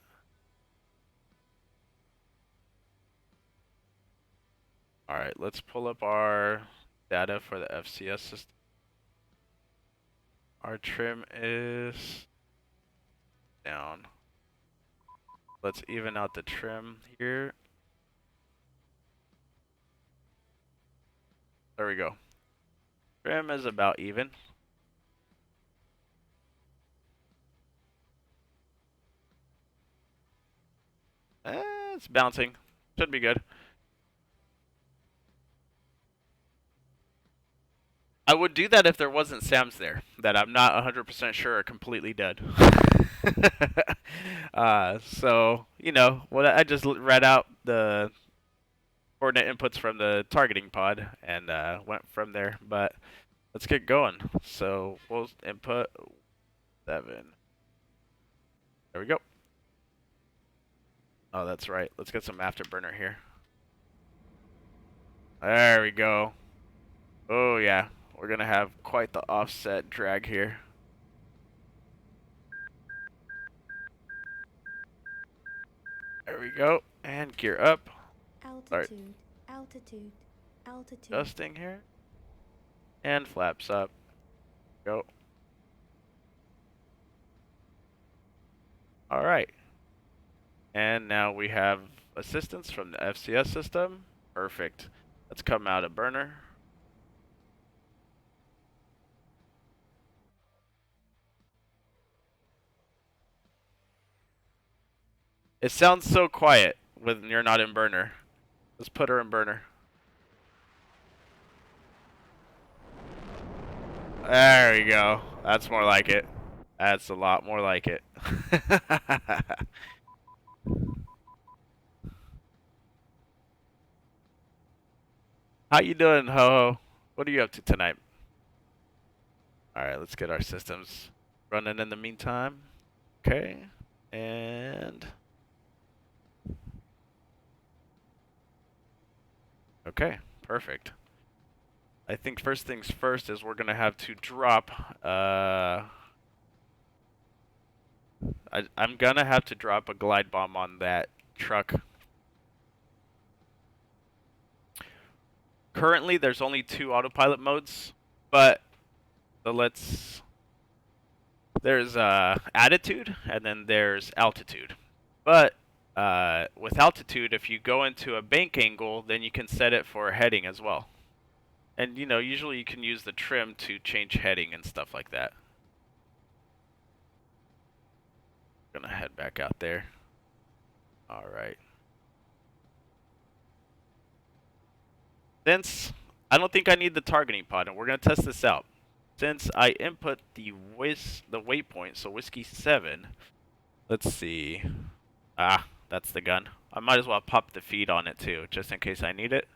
Alright, let's pull up our data for the FCS system. Our trim is down. Let's even out the trim here. There we go. Trim is about even. It's bouncing. Should be good. I would do that if there wasn't SAMs there that I'm not 100% sure are completely dead. So, you know, I just read out the coordinate inputs from the targeting pod and went from there. But let's get going. So we'll input 7. There we go. Oh, that's right. Let's get some afterburner here. There we go. Oh, yeah. We're going to have quite the offset drag here. There we go. And gear up. Altitude, altitude, altitude. Adjusting here. And flaps up. Go. Alright. And now we have assistance from the FCS system. Perfect. Let's come out of burner. It sounds so quiet when you're not in burner. Let's put her in burner. There we go. That's more like it. That's a lot more like it. How you doing, Ho-Ho? What are you up to tonight? Alright, let's get our systems running in the meantime. Okay. And... okay, perfect. I think first things first is we're gonna have to drop, I'm gonna have to drop a glide bomb on that truck. Currently, there's only 2 autopilot modes, but there's attitude and then there's altitude. But with altitude, if you go into a bank angle, then you can set it for heading as well. And you know, usually you can use the trim to change heading and stuff like that. Gonna head back out there. All right. Since I don't think I need the targeting pod, and we're gonna test this out. Since I input the waypoint, so whiskey 7. Let's see. Ah, that's the gun. I might as well pop the feed on it too, just in case I need it.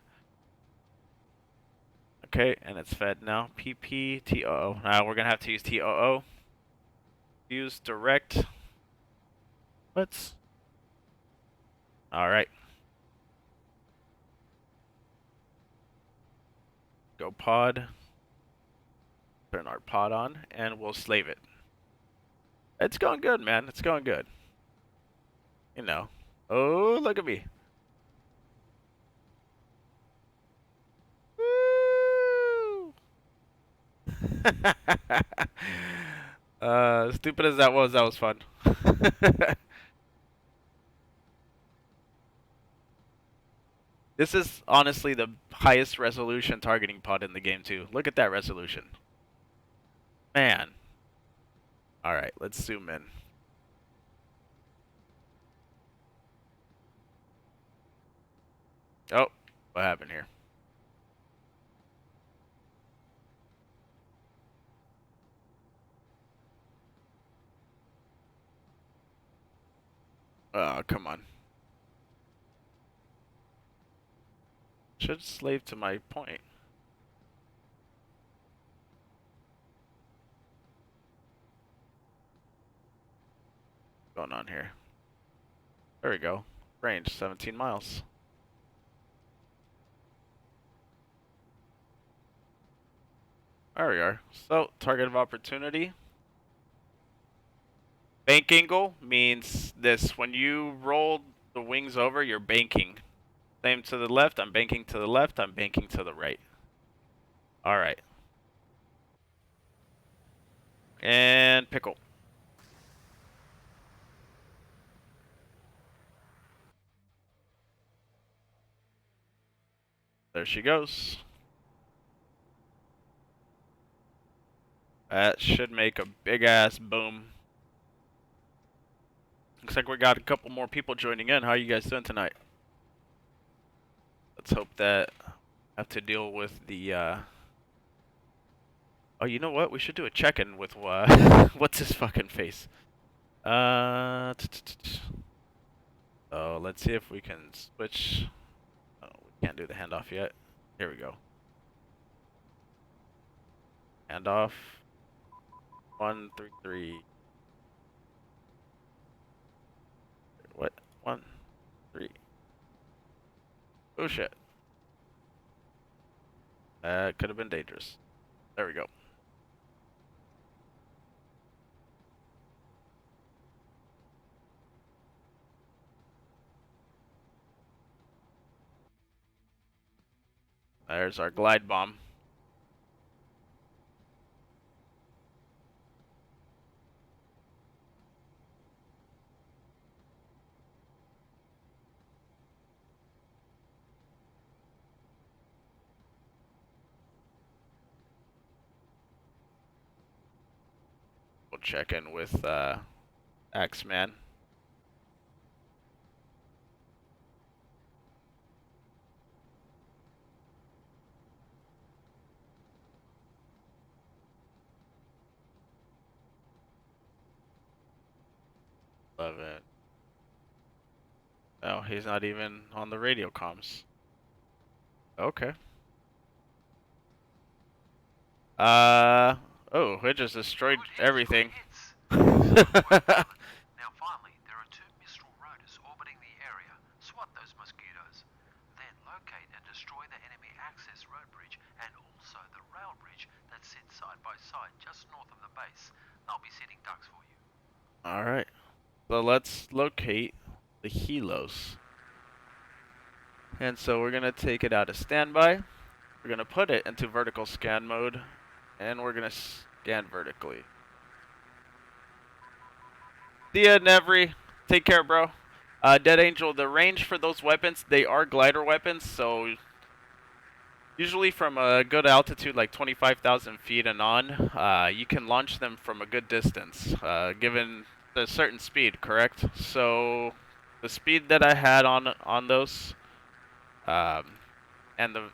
Okay, and it's fed now. PP TOO. Now we're gonna have to use TOO. Use direct. Let's. All right. Go pod. Turn our pod on, and we'll slave it. It's going good, man. It's going good. You know. Oh, look at me. Woo! Stupid as that was fun. This is honestly the highest resolution targeting pod in the game too. Look at that resolution. Man. Alright, let's zoom in. Oh, what happened here? Oh, come on. Should slave to my point. What's going on here? There we go. Range 17 miles. There we are. So, target of opportunity. Bank angle means this. When you roll the wings over, you're banking. Same to the left, I'm banking to the left, I'm banking to the right. Alright. And pickle. There she goes. That should make a big ass boom. Looks like we got a couple more people joining in. How are you guys doing tonight? Let's hope that I have to deal with the oh, you know what? We should do a check-in with what's his fucking face. So let's see if we can switch. Oh, we can't do the handoff yet. Here we go. Handoff. 133. What? 1, 3. Oh shit. That could have been dangerous. There we go. There's our glide bomb. We'll check in with Axeman. 11. Oh, he's not even on the radio comms. Okay. Oh, it just destroyed Good hits, everything. good hits. Well done. Now finally, there are 2 Mistral Redoux orbiting the area. Swat those mosquitoes. Then locate and destroy the enemy access road bridge and also the rail bridge that sits side by side just north of the base. They'll be sitting ducks for you. Alright. So let's locate the helos. And so we're gonna take it out of standby. We're gonna put it into vertical scan mode. And we're gonna scan vertically. See ya, Nevri. Take care, bro. Dead Angel, the range for those weapons, they are glider weapons, so usually from a good altitude, like 25,000 feet and on, you can launch them from a good distance, given a certain speed, correct? So the speed that I had on those, and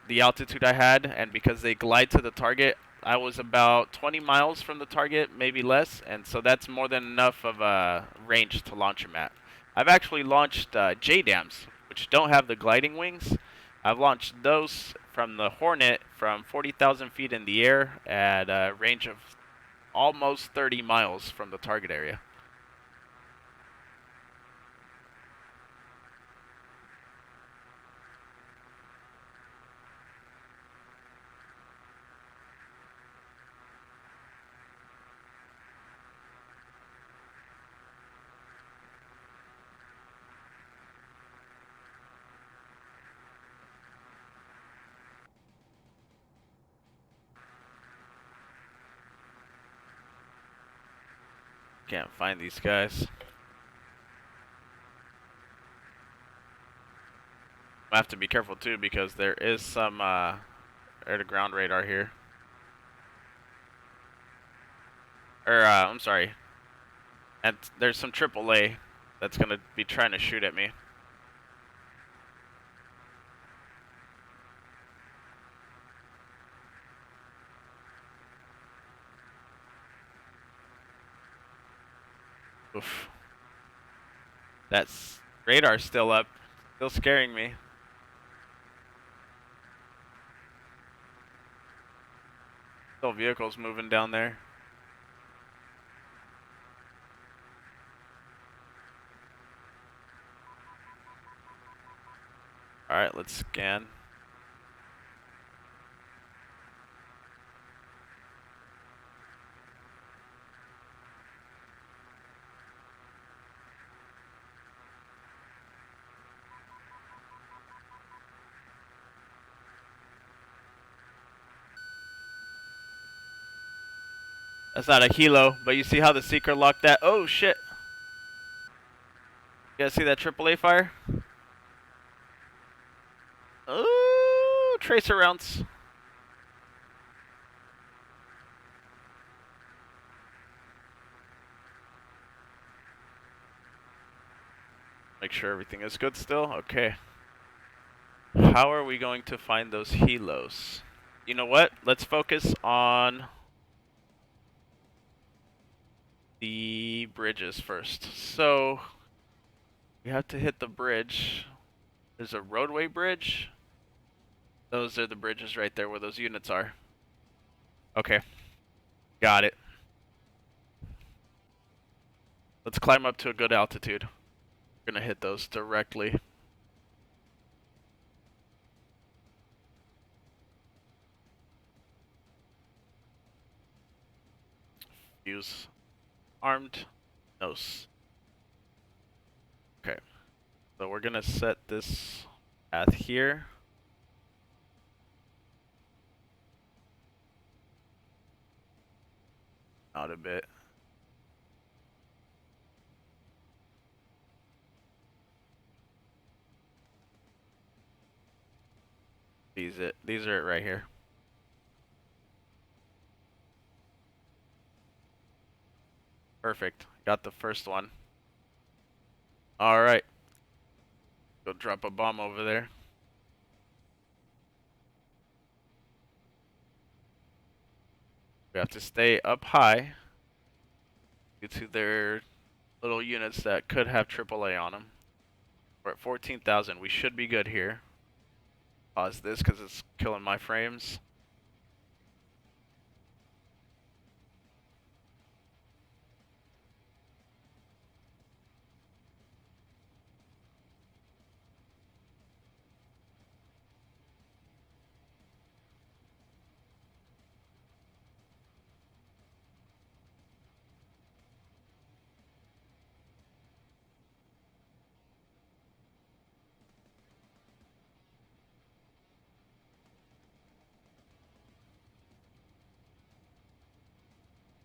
the altitude I had, and because they glide to the target, I was about 20 miles from the target, maybe less, and so that's more than enough of a range to launch them at. I've actually launched JDAMs, which don't have the gliding wings. I've launched those from the Hornet from 40,000 feet in the air at a range of almost 30 miles from the target area. Can't find these guys. I have to be careful too because there is some air-to-ground radar here. I'm sorry. And there's some AAA that's gonna be trying to shoot at me. Oof. That's radar's still up, still scaring me. Still vehicles moving down there. Alright, let's scan. That's not a helo, but you see how the Seeker locked that? Oh shit! You guys see that AAA fire? Oh, tracer rounds. Make sure everything is good still. Okay. How are we going to find those helos? You know what? Let's focus on the bridges first. So we have to hit the bridge. There's a roadway bridge. Those are the bridges right there where those units are. Okay. Got it. Let's climb up to a good altitude. We're gonna hit those directly. Use armed nose. Okay. So we're gonna set this path here. Out a bit. These are it right here. Perfect. Got the first one. Alright. Go drop a bomb over there. We have to stay up high due to their little units that could have AAA on them. We're at 14,000. We should be good here. Pause this because it's killing my frames.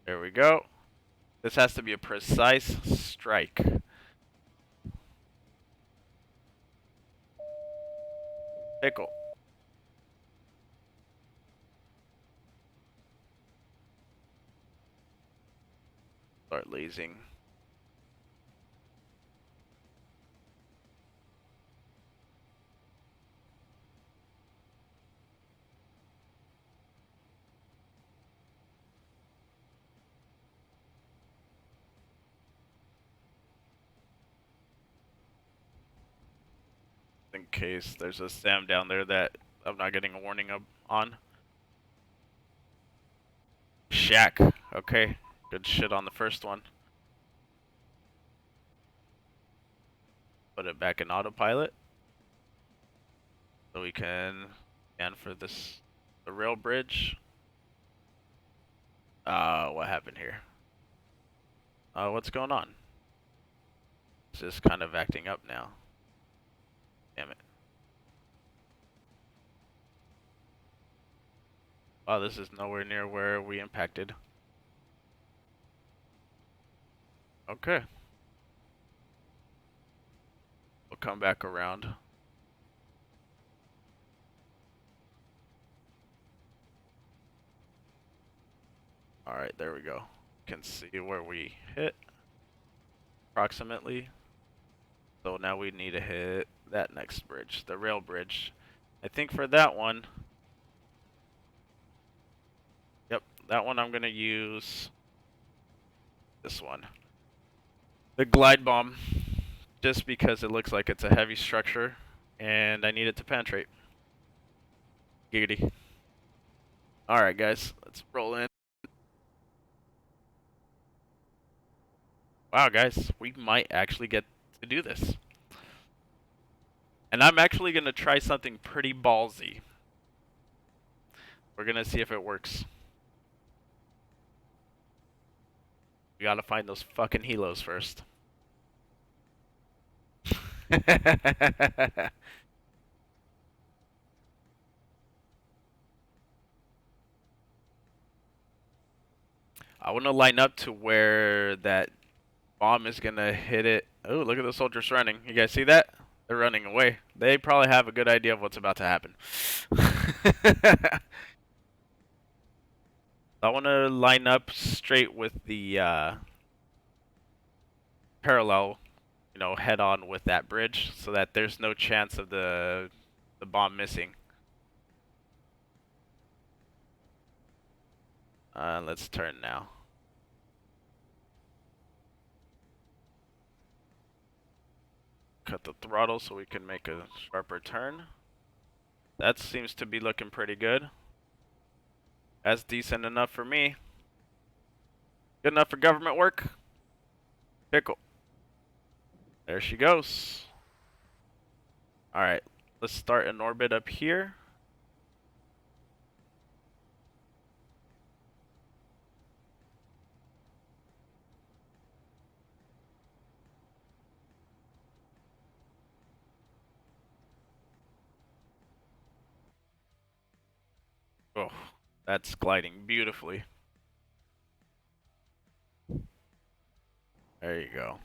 There we go. This has to be a precise strike. Pickle. Start lasing. In case there's a SAM down there that I'm not getting a warning on. Shack. Okay. Good shit on the first one. Put it back in autopilot. So we can scan for this, the rail bridge. What happened here? What's going on? It's just kind of acting up now. Damn it. Wow, this is nowhere near where we impacted. Okay. We'll come back around. Alright, there we go. You can see where we hit. Approximately. So now we need to hit that next bridge, the rail bridge. I think for that one, yep, that one I'm gonna use this one. The glide bomb, just because it looks like it's a heavy structure and I need it to penetrate. Giggity. Alright guys, let's roll in. Wow guys, we might actually get to do this. And I'm actually gonna try something pretty ballsy. We're gonna see if it works. We gotta find those fucking helos first. I wanna line up to where that bomb is gonna hit it. Oh, look at the soldiers running. You guys see that? They're running away. They probably have a good idea of what's about to happen. I want to line up straight with the parallel, you know, head on with that bridge so that there's no chance of the bomb missing. Let's turn now. Cut the throttle so we can make a sharper turn. That seems to be looking pretty good. That's decent enough for me. Good enough for government work. Pickle. There she goes. Alright, let's start an orbit up here. Oh, that's gliding beautifully. There you go.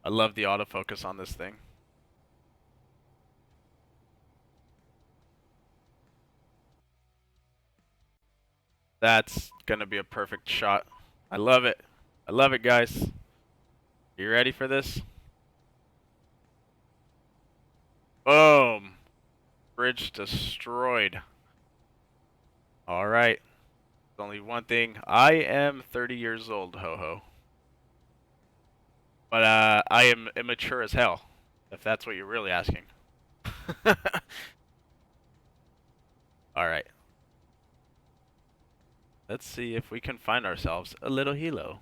I love the autofocus on this thing. That's gonna be a perfect shot. I love it. I love it, guys. You ready for this? Boom. Bridge destroyed. All right. There's only one thing. I am 30 years old, ho ho. But I am immature as hell, if that's what you're really asking. All right. Let's see if we can find ourselves a little helo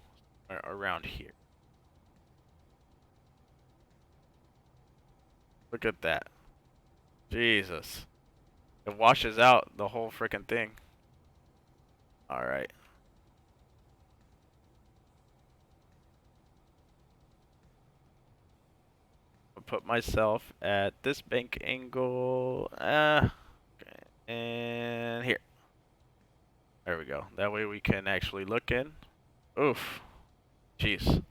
around here. Look at that. Jesus. It washes out the whole freaking thing. All right. I'll put myself at this bank angle. Okay. And here. There we go. That way we can actually look in. Oof. Jeez.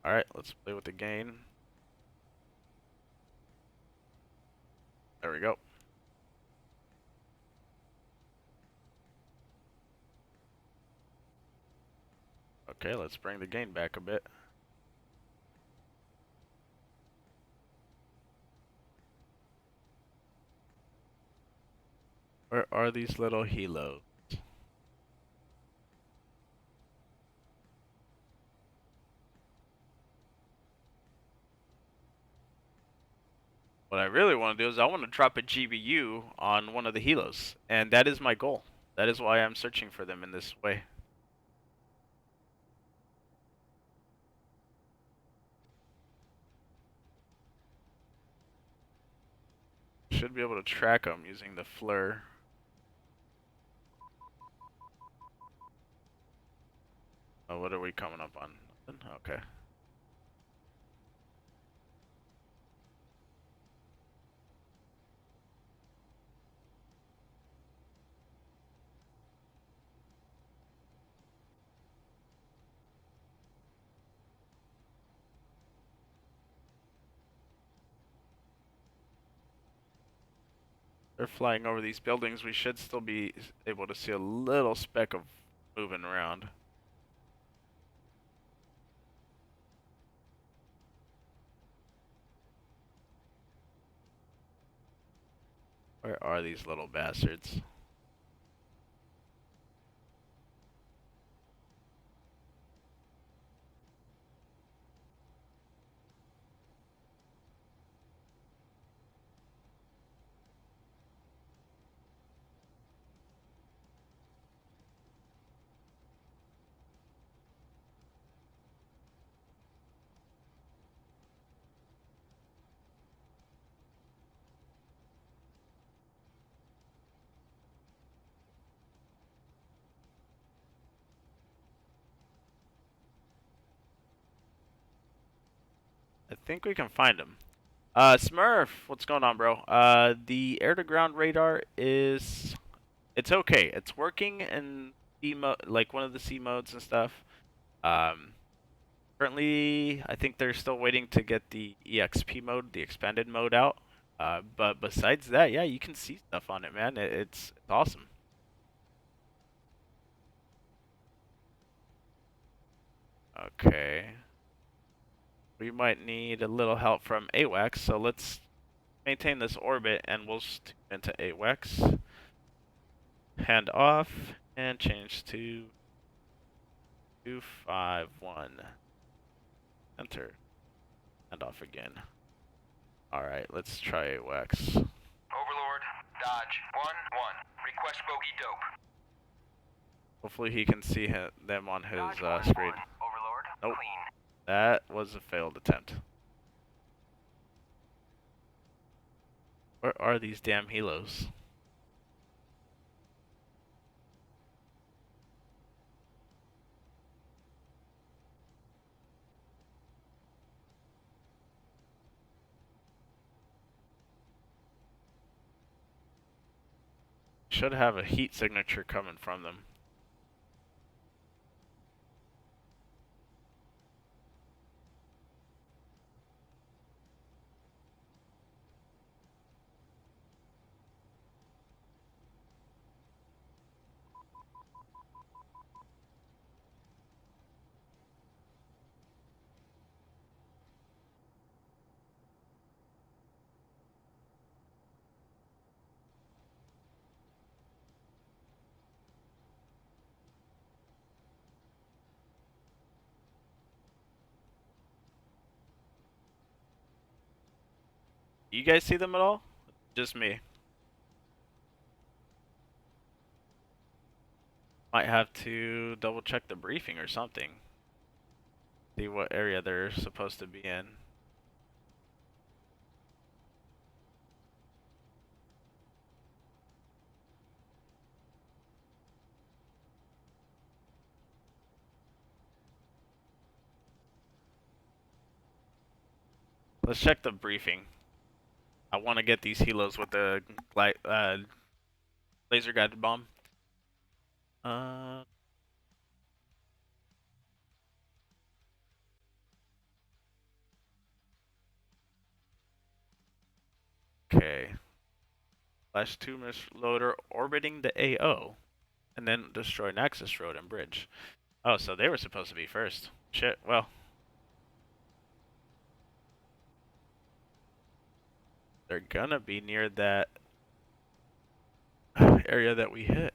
Alright, let's play with the gain. There we go. Okay, let's bring the gain back a bit. Where are these little helos? What I really want to do is I want to drop a GBU on one of the helos, and that is my goal. That is why I'm searching for them in this way. Should be able to track them using the FLIR. Oh, what are we coming up on? Nothing? Okay. They're flying over these buildings. We should still be able to see a little speck of moving around. Where are these little bastards? I think we can find them. Smurf, what's going on, bro? The air-to-ground radar is... It's okay. It's working in C mode, like one of the C modes and stuff. Um, Currently, I think they're still waiting to get the EXP mode, the expanded mode out. But besides that, yeah, you can see stuff on it, man. It's awesome. Okay. We might need a little help from AWACS, so let's maintain this orbit and we'll tune into AWACS. Hand off and change to 251. Enter. Hand off again. Alright, let's try AWACS. Overlord, Dodge, 1-1. Request bogey dope. Hopefully he can see them on his Dodge screen. 1-1. Overlord, Nope. clean. That was a failed attempt. Where are these damn helos? Should have a heat signature coming from them. You guys see them at all? Just me. Might have to double check the briefing or something. See what area they're supposed to be in. Let's check the briefing. I want to get these helos with the laser guided bomb. Okay. Flash 2 loader orbiting the AO, and then destroy an access road and bridge. Oh, so they were supposed to be first. Shit. Well, they're gonna be near that area that we hit.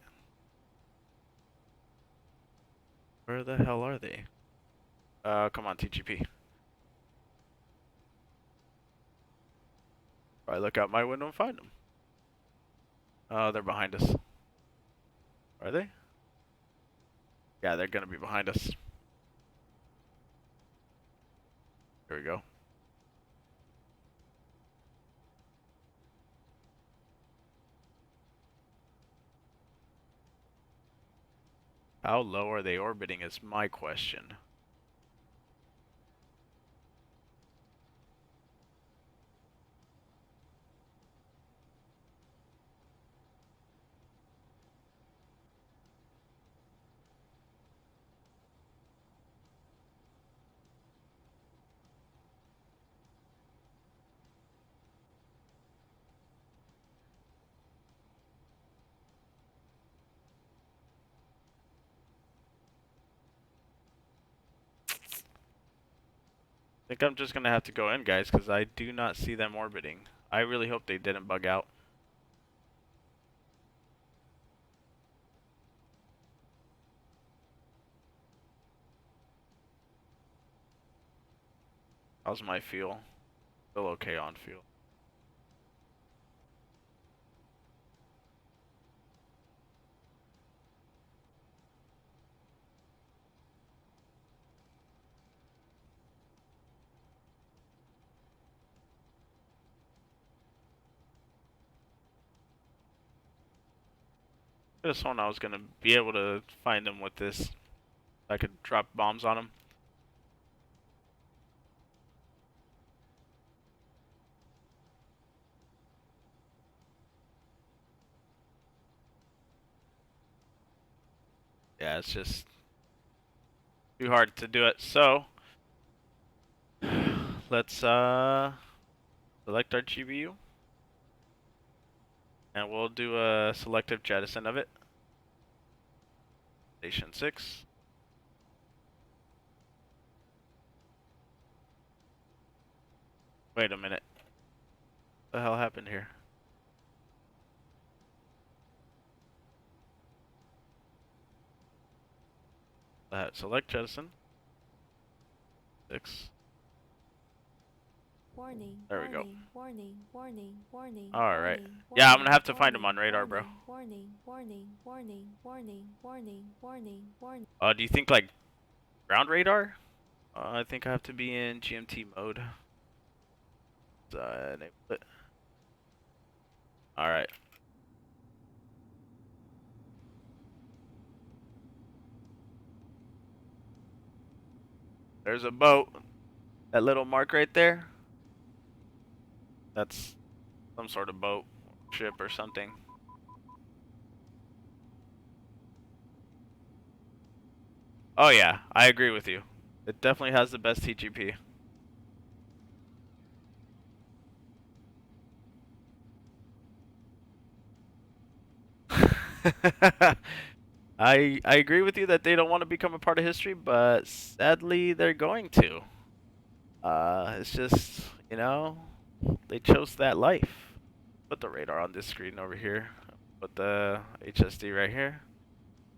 Where the hell are they? Come on, TGP. I look out my window and find them. Oh, they're behind us. Are they? Yeah, they're gonna be behind us. Here we go. How low are they orbiting is my question. I think I'm just gonna have to go in, guys, because I do not see them orbiting. I really hope they didn't bug out. How's my fuel? Still okay on fuel. Could have sworn I was gonna be able to find them with this. I could drop bombs on them. Yeah, it's just too hard to do it. So let's select our GBU, and we'll do a selective jettison of it. Station 6. Wait a minute. What the hell happened here? Select jettison. 6. Warning. There we go. Warning. Warning. Warning. All right. Warning, Yeah, I'm gonna have to warning, find them on radar, bro. Warning. Warning. Warning. Warning. Warning. Warning. Warning. Do you think like ground radar? I think I have to be in GMT mode. Enable it. All right. There's a boat. That little mark right there. That's some sort of boat, ship, or something. Oh yeah, I agree with you. It definitely has the best TGP. I agree with you that they don't want to become a part of history, but sadly they're going to. It's just, you know, they chose that life. Put the radar on this screen over here. Put the HSD right here.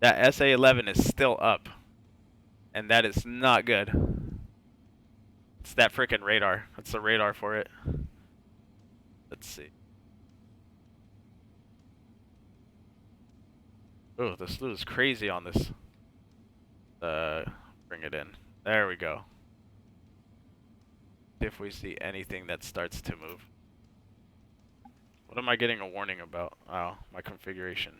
That SA-11 is still up. And that is not good. It's that freaking radar. That's the radar for it. Let's see. Oh, the slew is crazy on this. Bring it in. There we go. See if we see anything that starts to move. What am I getting a warning about? Oh, my configuration.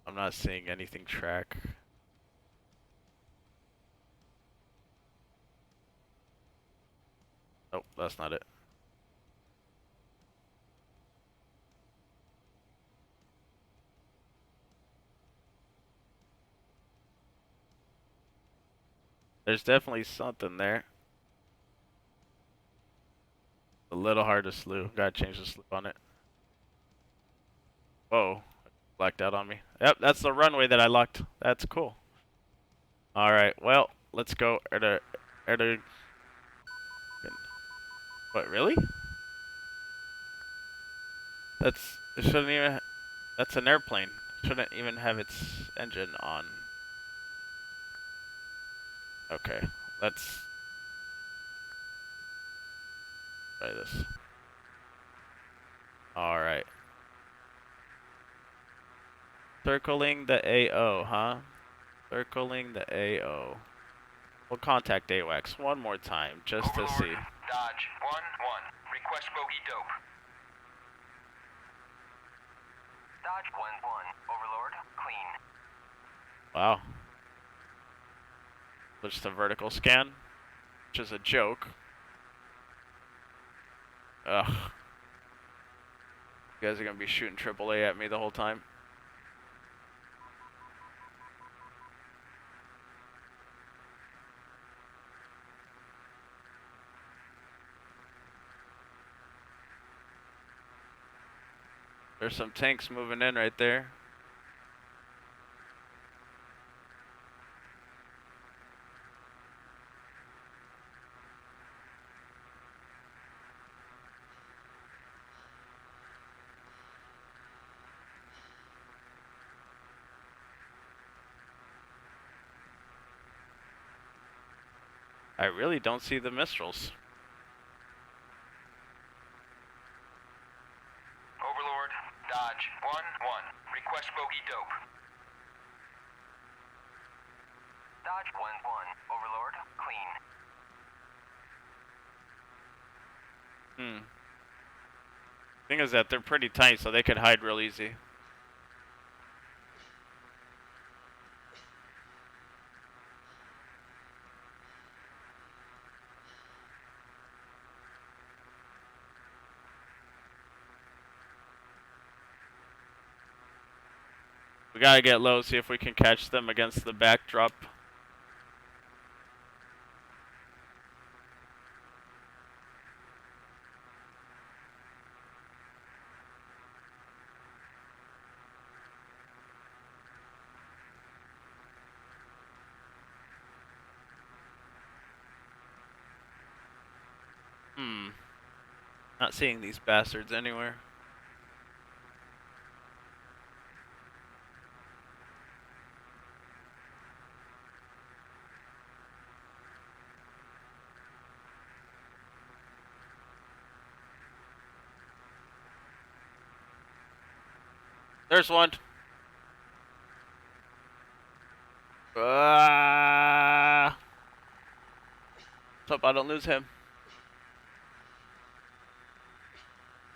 I'm not seeing anything track. Nope, that's not it. There's definitely something there. A little hard to slew. Gotta change the slew on it. Whoa. Blacked out on me. Yep, that's the runway that I locked. That's cool. Alright, well, let's go. What, really? It shouldn't even, that's an airplane. Shouldn't even have its engine on. Okay, let's try this. Alright. Circling the AO, huh? Circling the AO. We'll contact AWACS one more time, just to Overlord, see. Dodge 1-1. Request bogey dope. Dodge 1-1. Overlord, clean. Wow. Switch to vertical scan, which is a joke. Ugh. You guys are gonna be shooting AAA at me the whole time. There's some tanks moving in right there. I really don't see the Mistrals. Overlord, Dodge 1-1. Request bogey dope. Dodge 1-1. Overlord, clean. Thing is that they're pretty tight, so they could hide real easy. We gotta get low, see if we can catch them against the backdrop. Not seeing these bastards anywhere. There's one. Hope I don't lose him.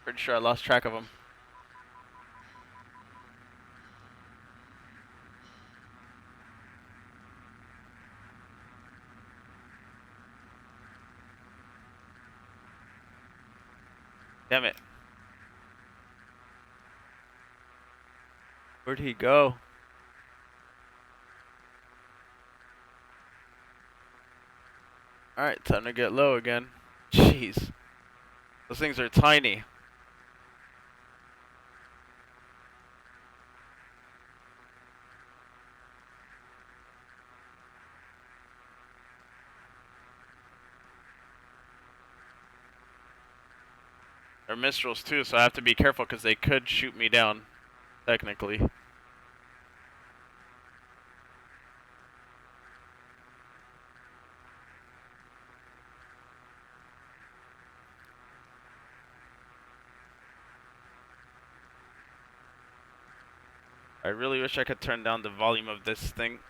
Pretty sure I lost track of him. Damn it. Where'd he go? Alright, time to get low again. Jeez. Those things are tiny. They're Mistrals too, so I have to be careful because they could shoot me down, technically. I really wish I could turn down the volume of this thing.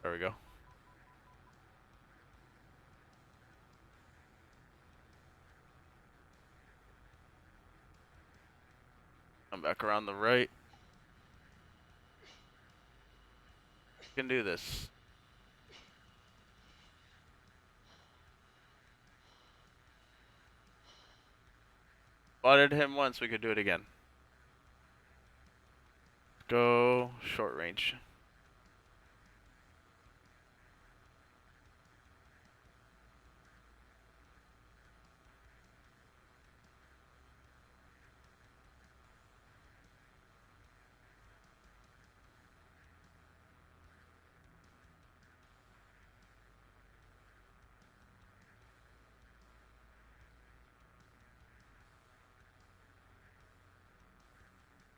There we go. Come back around the right. We can do this. Spotted him once, we could do it again. Go short range.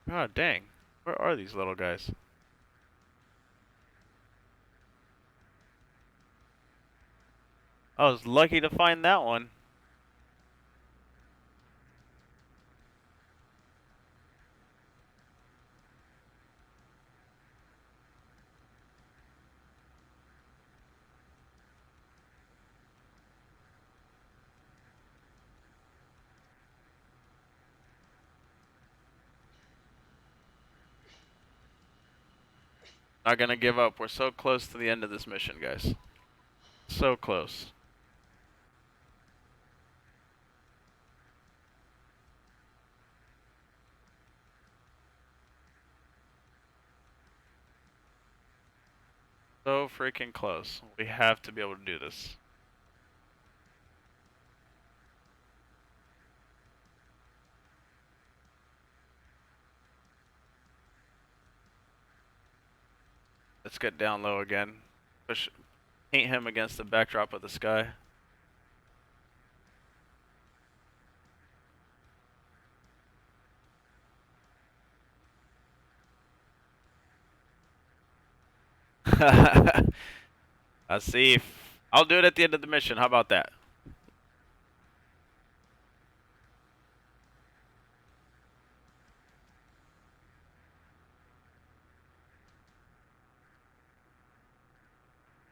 God dang. Where are these little guys? I was lucky to find that one. Not gonna give up. We're so close to the end of this mission, guys. So close. So freaking close. We have to be able to do this. Let's get down low again. Push, paint him against the backdrop of the sky. Let's see if I'll do it at the end of the mission. How about that?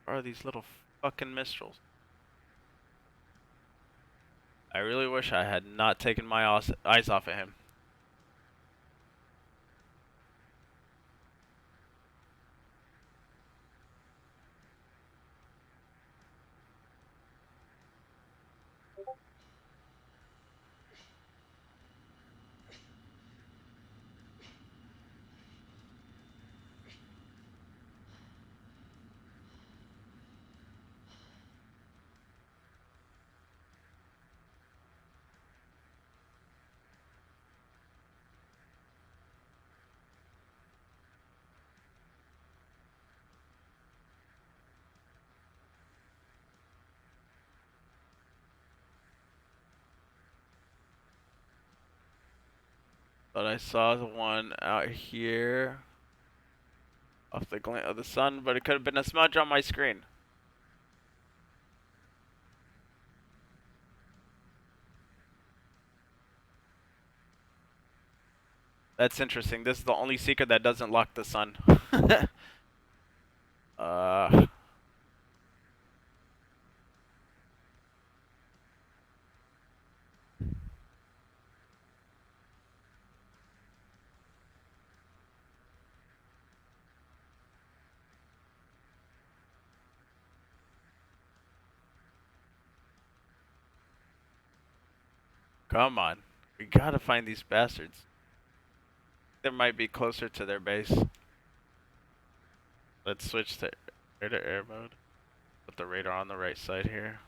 Where are these little fucking Mistrals? I really wish I had not taken my eyes off of him. But I saw the one out here off the glint of the sun, but it could have been a smudge on my screen. That's interesting. This is the only seeker that doesn't lock the sun. uh, come on. We gotta find these bastards. They might be closer to their base. Let's switch to air-to-air mode. Put the radar on the right side here.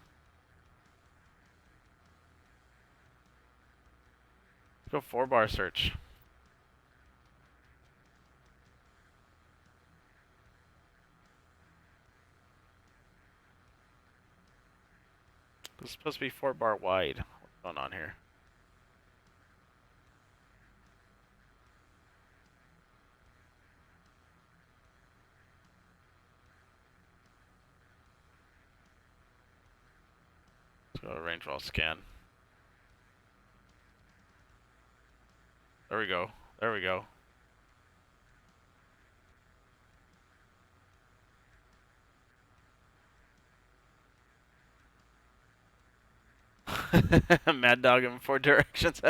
Let's go 4-bar search. This is supposed to be 4-bar wide. What's going on here? Let's go to range wall scan. There we go. There we go. Mad Dog in 4 directions.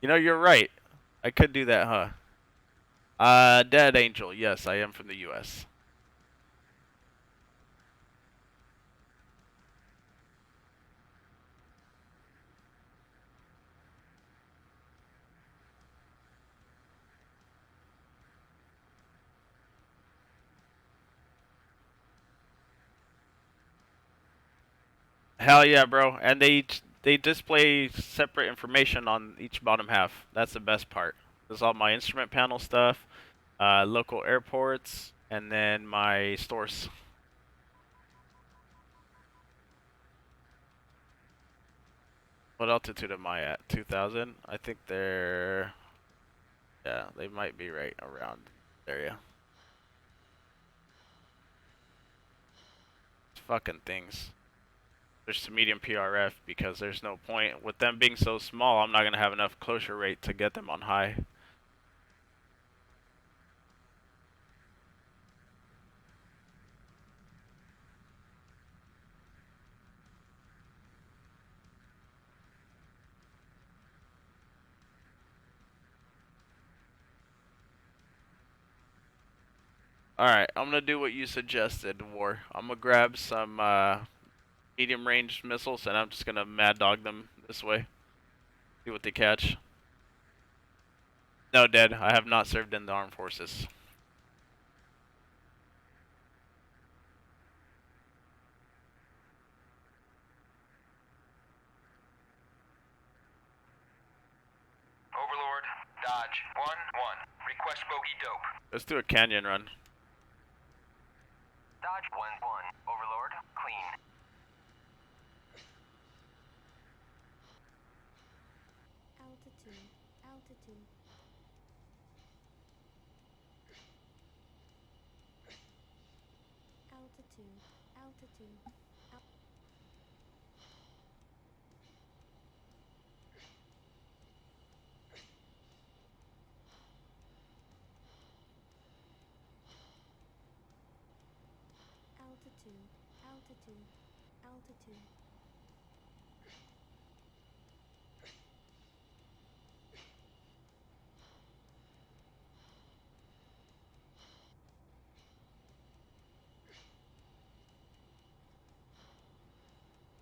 You know, you're right. I could do that, huh? Dead Angel. Yes, I am from the U.S. Hell yeah, bro. And they display separate information on each bottom half. That's the best part. There's all my instrument panel stuff, local airports, and then my stores. What altitude am I at? 2,000? I think they're... Yeah, they might be right around the area. Fucking things. Switch to medium PRF because there's no point. With them being so small, I'm not going to have enough closure rate to get them on high. Alright, I'm gonna do what you suggested, War. I'm gonna grab some medium range missiles and I'm just gonna mad dog them this way. See what they catch. No, Dead. I have not served in the armed forces. Overlord, Dodge 1-1. Request bogey dope. Let's do a canyon run. Dodge 1-1. Overlord, clean. Altitude, altitude. Altitude, altitude. Altitude, altitude, altitude.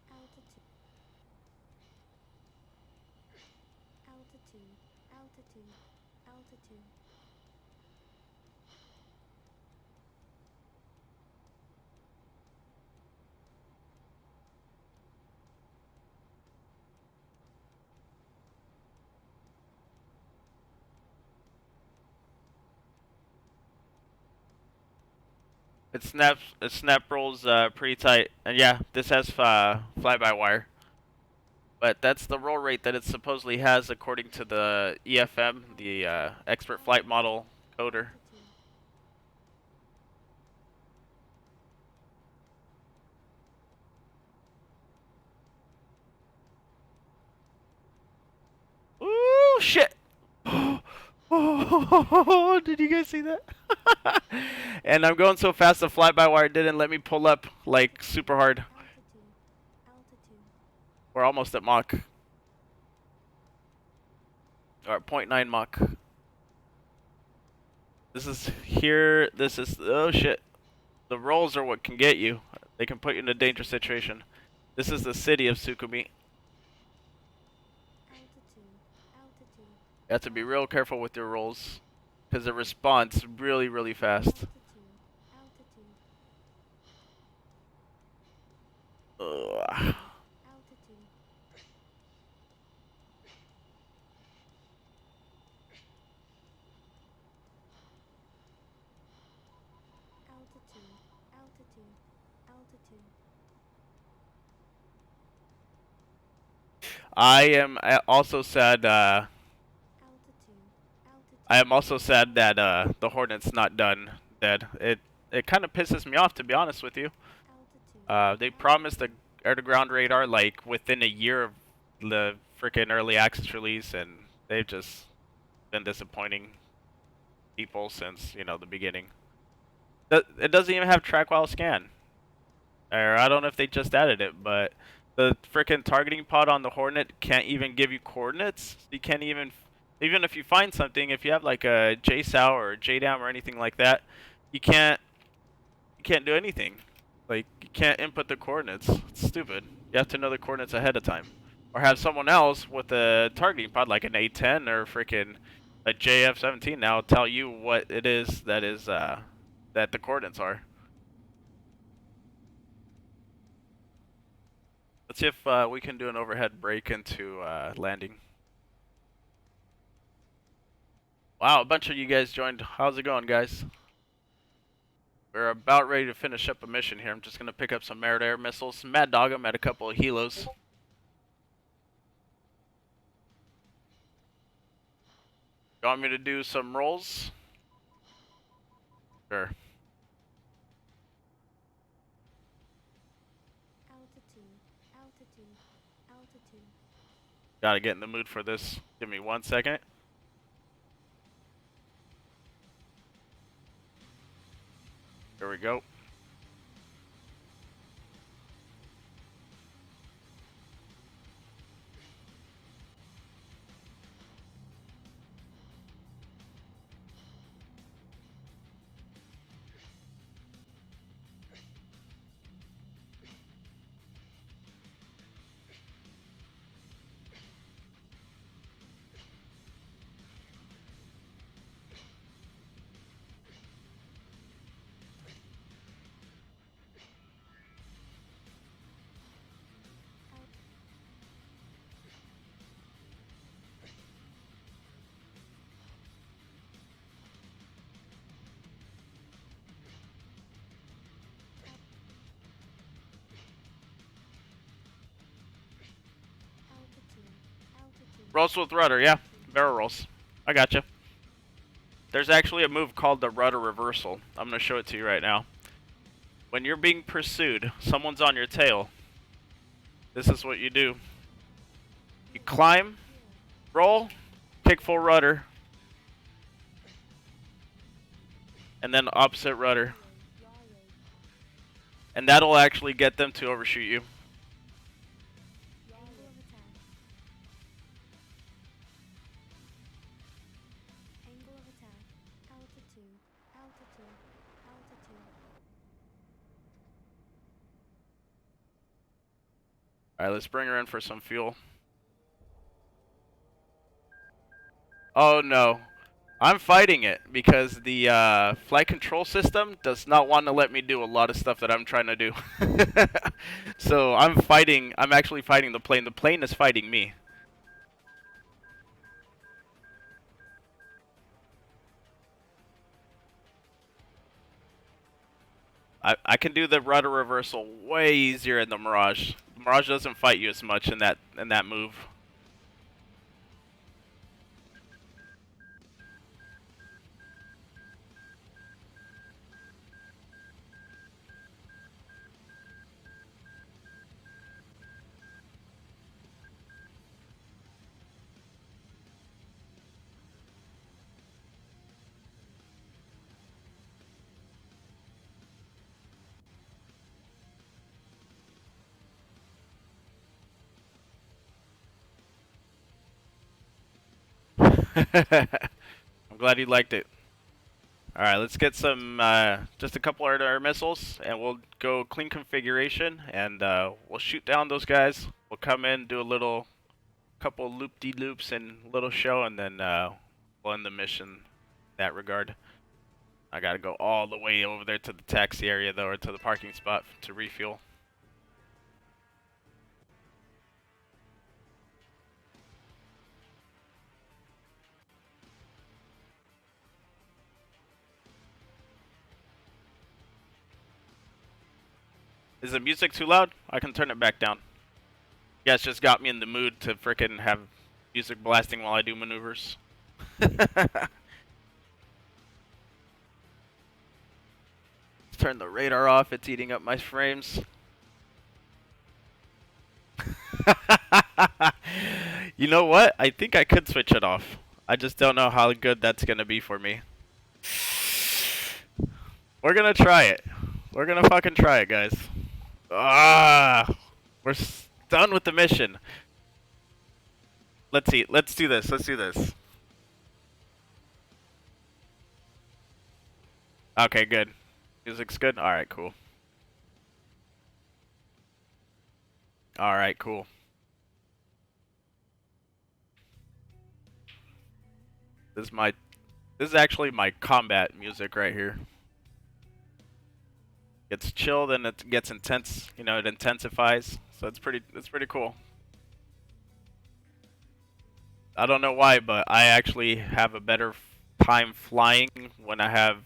Altitude. Altitude, altitude, altitude. It snap rolls pretty tight. And yeah, this has fly-by-wire. But that's the roll rate that it supposedly has according to the EFM, the expert flight model coder. Ooh, shit! Oh, did you guys see that? And I'm going so fast the fly-by-wire didn't let me pull up like super hard. Altitude, altitude. We're almost at Mach. Or at 0.9 Mach. This is here. This is... Oh, shit. The rolls are what can get you. They can put you in a dangerous situation. This is the city of Sukumi. Altitude, altitude. You have to be real careful with your rolls. Because it responds really, really fast. Altitude, altitude. Ugh. Altitude. Altitude, altitude, altitude. I am also sad. I am also sad that the Hornet's not done dead. It kind of pisses me off, to be honest with you. They promised the air-to-ground radar like within a year of the freaking early access release, and they've just been disappointing people since, you know, the beginning. It doesn't even have track while scan. Or I don't know if they just added it, but the freaking targeting pod on the Hornet can't even give you coordinates. You can't even if you find something, if you have like a JSOW or a JDAM or anything like that, you can't do anything. Like, you can't input the coordinates. It's stupid. You have to know the coordinates ahead of time. Or have someone else with a targeting pod like an A10 or freaking a JF-17 now tell you what it is that the coordinates are. Let's see if we can do an overhead break into landing. Wow, a bunch of you guys joined. How's it going, guys? We're about ready to finish up a mission here. I'm just going to pick up some merit air missiles. Mad Dog, I'm at a couple of helos. You want me to do some rolls? Sure. Gotta get in the mood for this. Give me 1 second. Here we go. Rolls with rudder, yeah. Barrel rolls. I gotcha. There's actually a move called the rudder reversal. I'm going to show it to you right now. When you're being pursued, someone's on your tail. This is what you do. You climb, roll, kick full rudder, and then opposite rudder. And that'll actually get them to overshoot you. Alright, let's bring her in for some fuel. Oh no. I'm fighting it because the flight control system does not want to let me do a lot of stuff that I'm trying to do. So I'm actually fighting the plane. The plane is fighting me. I can do the rudder reversal way easier in the Mirage. The Mirage doesn't fight you as much in that move. I'm glad you liked it. Alright, let's get some, just a couple air-to-air missiles, and we'll go clean configuration, and we'll shoot down those guys. We'll come in, do a couple loop-de-loops and little show, and then we'll end the mission in that regard. I gotta go all the way over there to the taxi area, though, or to the parking spot to refuel. Is the music too loud? I can turn it back down. You guys just got me in the mood to frickin' have music blasting while I do maneuvers. Let's turn the radar off. It's eating up my frames. You know what? I think I could switch it off. I just don't know how good that's gonna be for me. We're gonna try it. We're gonna fucking try it, guys. Ah, we're done with the mission. Let's see. Let's do this. Let's do this. Okay, good. Music's good. All right, cool. All right, cool. This is actually my combat music right here. It's chilled and it gets intense. You know, it intensifies. So it's pretty cool. I don't know why, but I actually have a better time flying when I have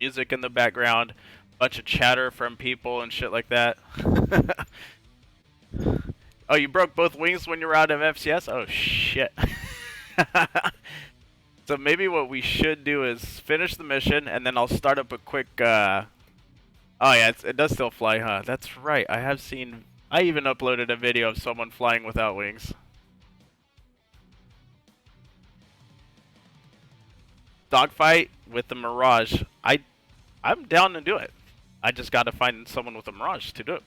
music in the background, bunch of chatter from people and shit like that. Oh, you broke both wings when you were out of FCS? Oh shit. So maybe what we should do is finish the mission and then I'll start up a quick oh yeah, it does still fly, huh? That's right. I even uploaded a video of someone flying without wings. Dogfight with the Mirage. I'm down to do it. I just gotta find someone with a Mirage to do it.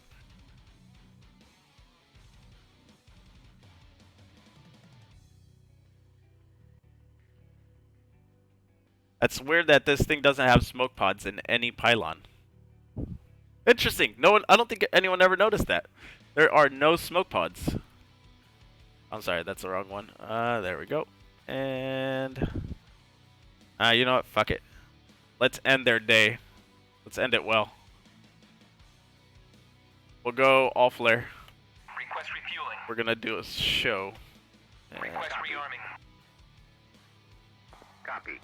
It's weird that this thing doesn't have smoke pods in any pylon. Interesting. No one. I don't think anyone ever noticed that. There are no smoke pods. I'm sorry, that's the wrong one. There we go. And you know what? Fuck it. Let's end their day. Let's end it well. We'll go all flare. Request refueling. We're gonna do a show. Request rearming. Copy.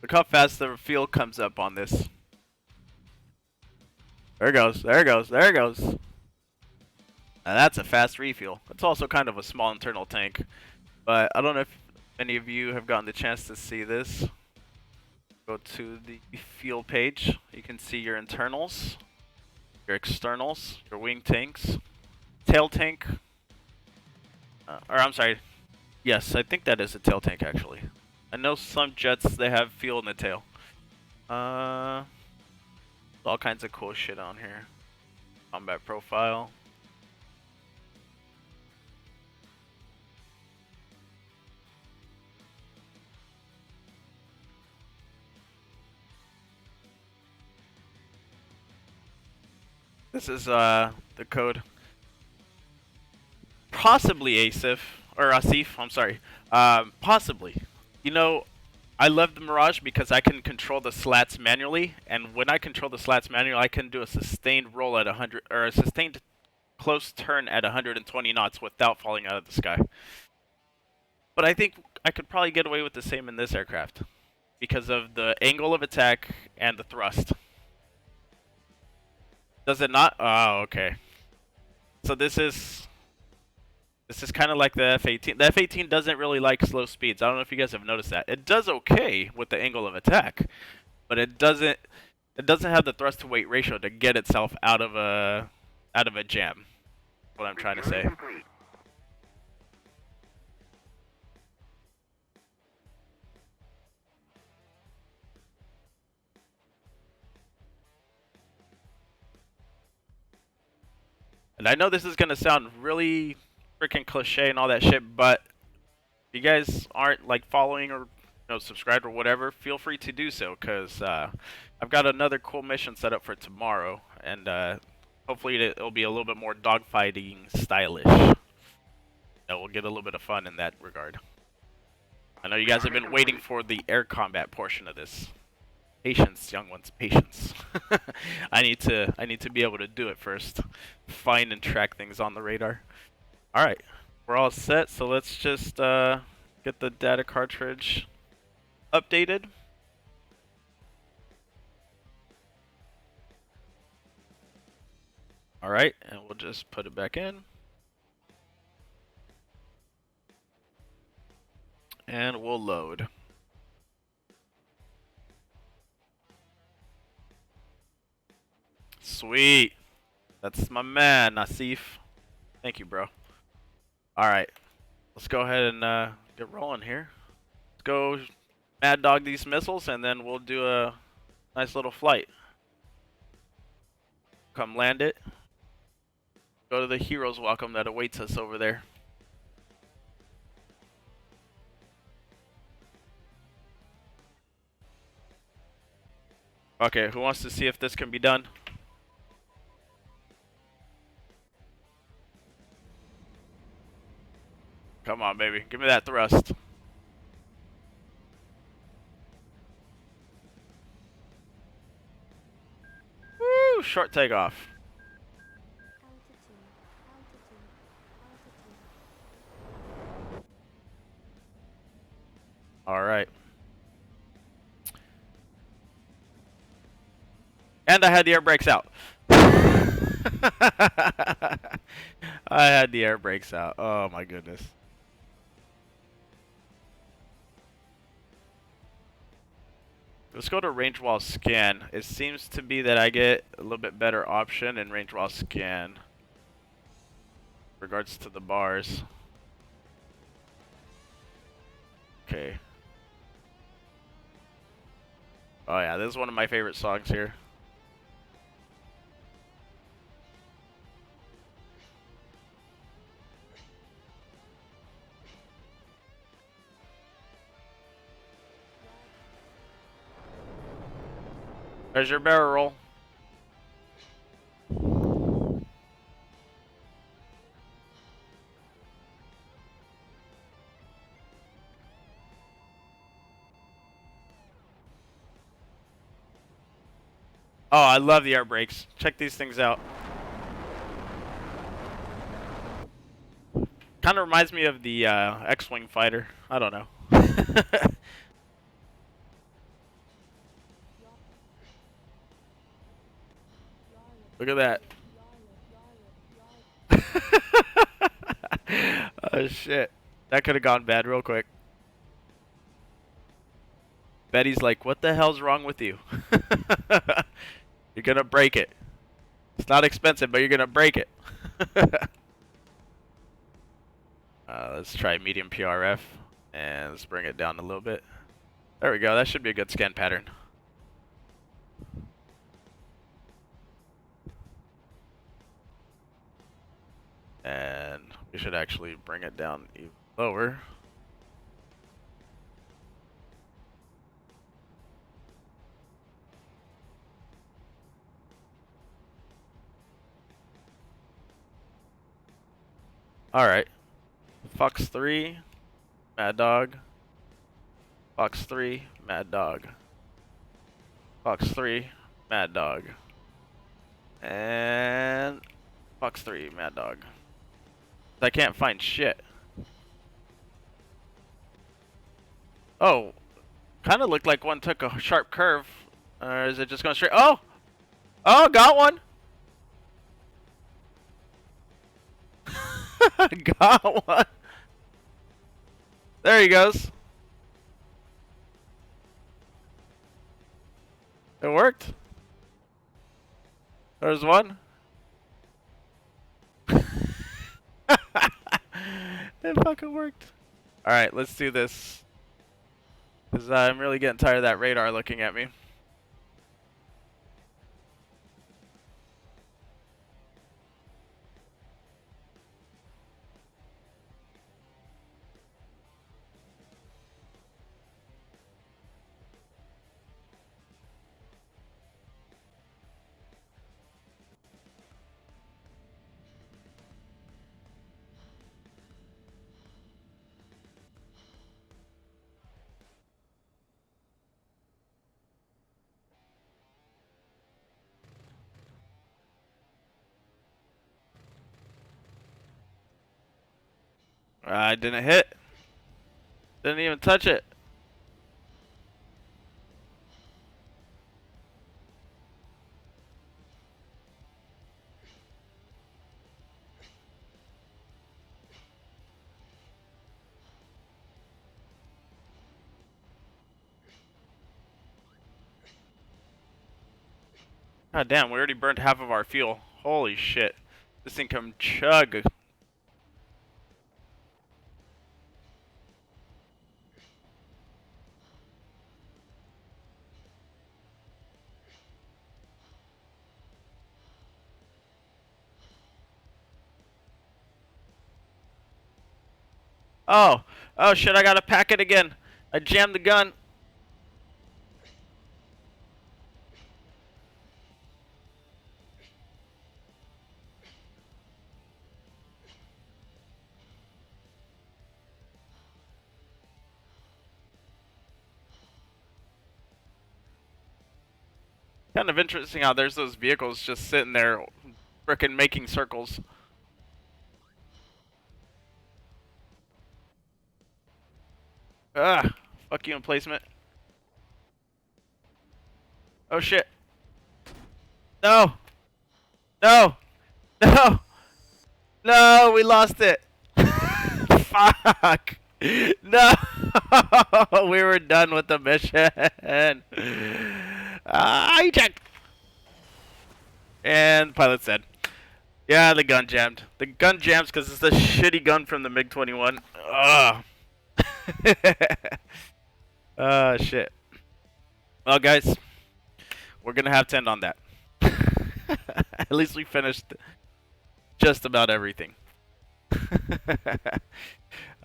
Look how fast the fuel comes up on this. There it goes. There it goes. There it goes. Now that's a fast refuel. It's also kind of a small internal tank. But I don't know if any of you have gotten the chance to see this. Go to the fuel page. You can see your internals, your externals, your wing tanks, tail tank. Or I'm sorry. Yes, I think that is a tail tank actually. I know some jets, they have fuel in the tail. All kinds of cool shit on here. Combat profile. This is the code. Possibly Asif, or Asif, I'm sorry. Possibly. You know, I love the Mirage because I can control the slats manually, and when I control the slats manually, I can do a sustained roll at 100, or a sustained close turn at 120 knots without falling out of the sky. But I think I could probably get away with the same in this aircraft because of the angle of attack and the thrust. Does it not? Oh, okay. So this is kind of like the F-18. The F-18 doesn't really like slow speeds. I don't know if you guys have noticed that. It does okay with the angle of attack, but it doesn't have the thrust to weight ratio to get itself out of a jam. What I'm trying to say. And I know this is gonna sound really freaking cliche and all that shit, but if you guys aren't like following or subscribed or whatever, feel free to do so, because I've got another cool mission set up for tomorrow, and hopefully it'll be a little bit more dogfighting stylish. We'll get a little bit of fun in that regard. I know you guys have been waiting for the air combat portion of this. Patience, young ones, patience. I need to be able to do it first. Find and track things on the radar. All right, we're all set. So let's just get the data cartridge updated. Alright, and we'll just put it back in. And we'll load. Sweet. That's my man, Nasif. Thank you, bro. Alright. Let's go ahead and get rolling here. Let's go mad dog these missiles and then we'll do a nice little flight. Come land it. Go to the hero's welcome that awaits us over there. Okay, who wants to see if this can be done? Come on, baby. Give me that thrust. Woo! Short takeoff. Alright. And I had the air brakes out. I had the air brakes out. Oh my goodness. Let's go to range while scan. It seems to be that I get a little bit better option in range while scan. Regards to the bars. Okay. Oh yeah, this is one of my favorite songs here. There's your barrel roll. Oh, I love the air brakes. Check these things out. Kind of reminds me of the X-Wing fighter. I don't know. Look at that. Oh shit. That could have gone bad real quick. Betty's like, what the hell's wrong with you? You're gonna break it. It's not expensive, but you're gonna break it. Let's try medium PRF. And let's bring it down a little bit. There we go. That should be a good scan pattern. And we should actually bring it down even lower. Alright. Fox 3, Mad Dog. Fox 3, Mad Dog. Fox 3, Mad Dog. And Fox 3, Mad Dog. I can't find shit. Oh, kind of looked like one took a sharp curve. Or is it just going straight? Oh! Oh, got one! Got one! There he goes. It worked. There's one. It fucking worked. Alright, let's do this. Because I'm really getting tired of that radar looking at me. I didn't hit. Didn't even touch it. God damn, we already burned half of our fuel. Holy shit. This thing can chug. Oh. Oh shit, I gotta pack it again. I jammed the gun. Kind of interesting how there's those vehicles just sitting there frickin' making circles. Ah, fuck you, emplacement. Oh shit. No! No! No! No, we lost it! Fuck! No! We were done with the mission! Eject! And pilot said, yeah, the gun jammed. The gun jams because it's the shitty gun from the MiG-21. Ugh. Shit. Well, guys, we're gonna have to end on that. At least we finished just about everything.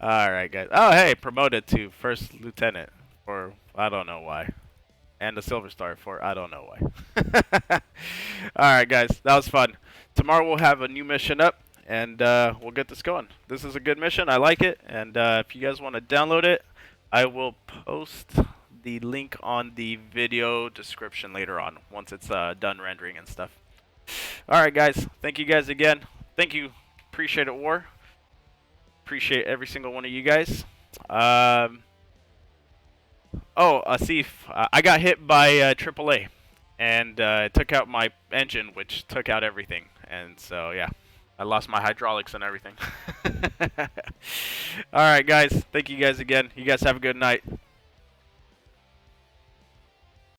Alright, guys. Oh, hey, promoted to first lieutenant for I don't know why. And a silver star for I don't know why. Alright, guys, that was fun. Tomorrow we'll have a new mission up, and we'll get this going. This is a good mission. I like it. And if you guys want to download it, I will post the link on the video description later on once it's done rendering and stuff. Alright, guys. Thank you guys again. Thank you. Appreciate it, War. Appreciate every single one of you guys. Oh, Asif, I got hit by AAA, and it took out my engine, which took out everything. And so, yeah, I lost my hydraulics and everything. Alright, guys. Thank you guys again. You guys have a good night.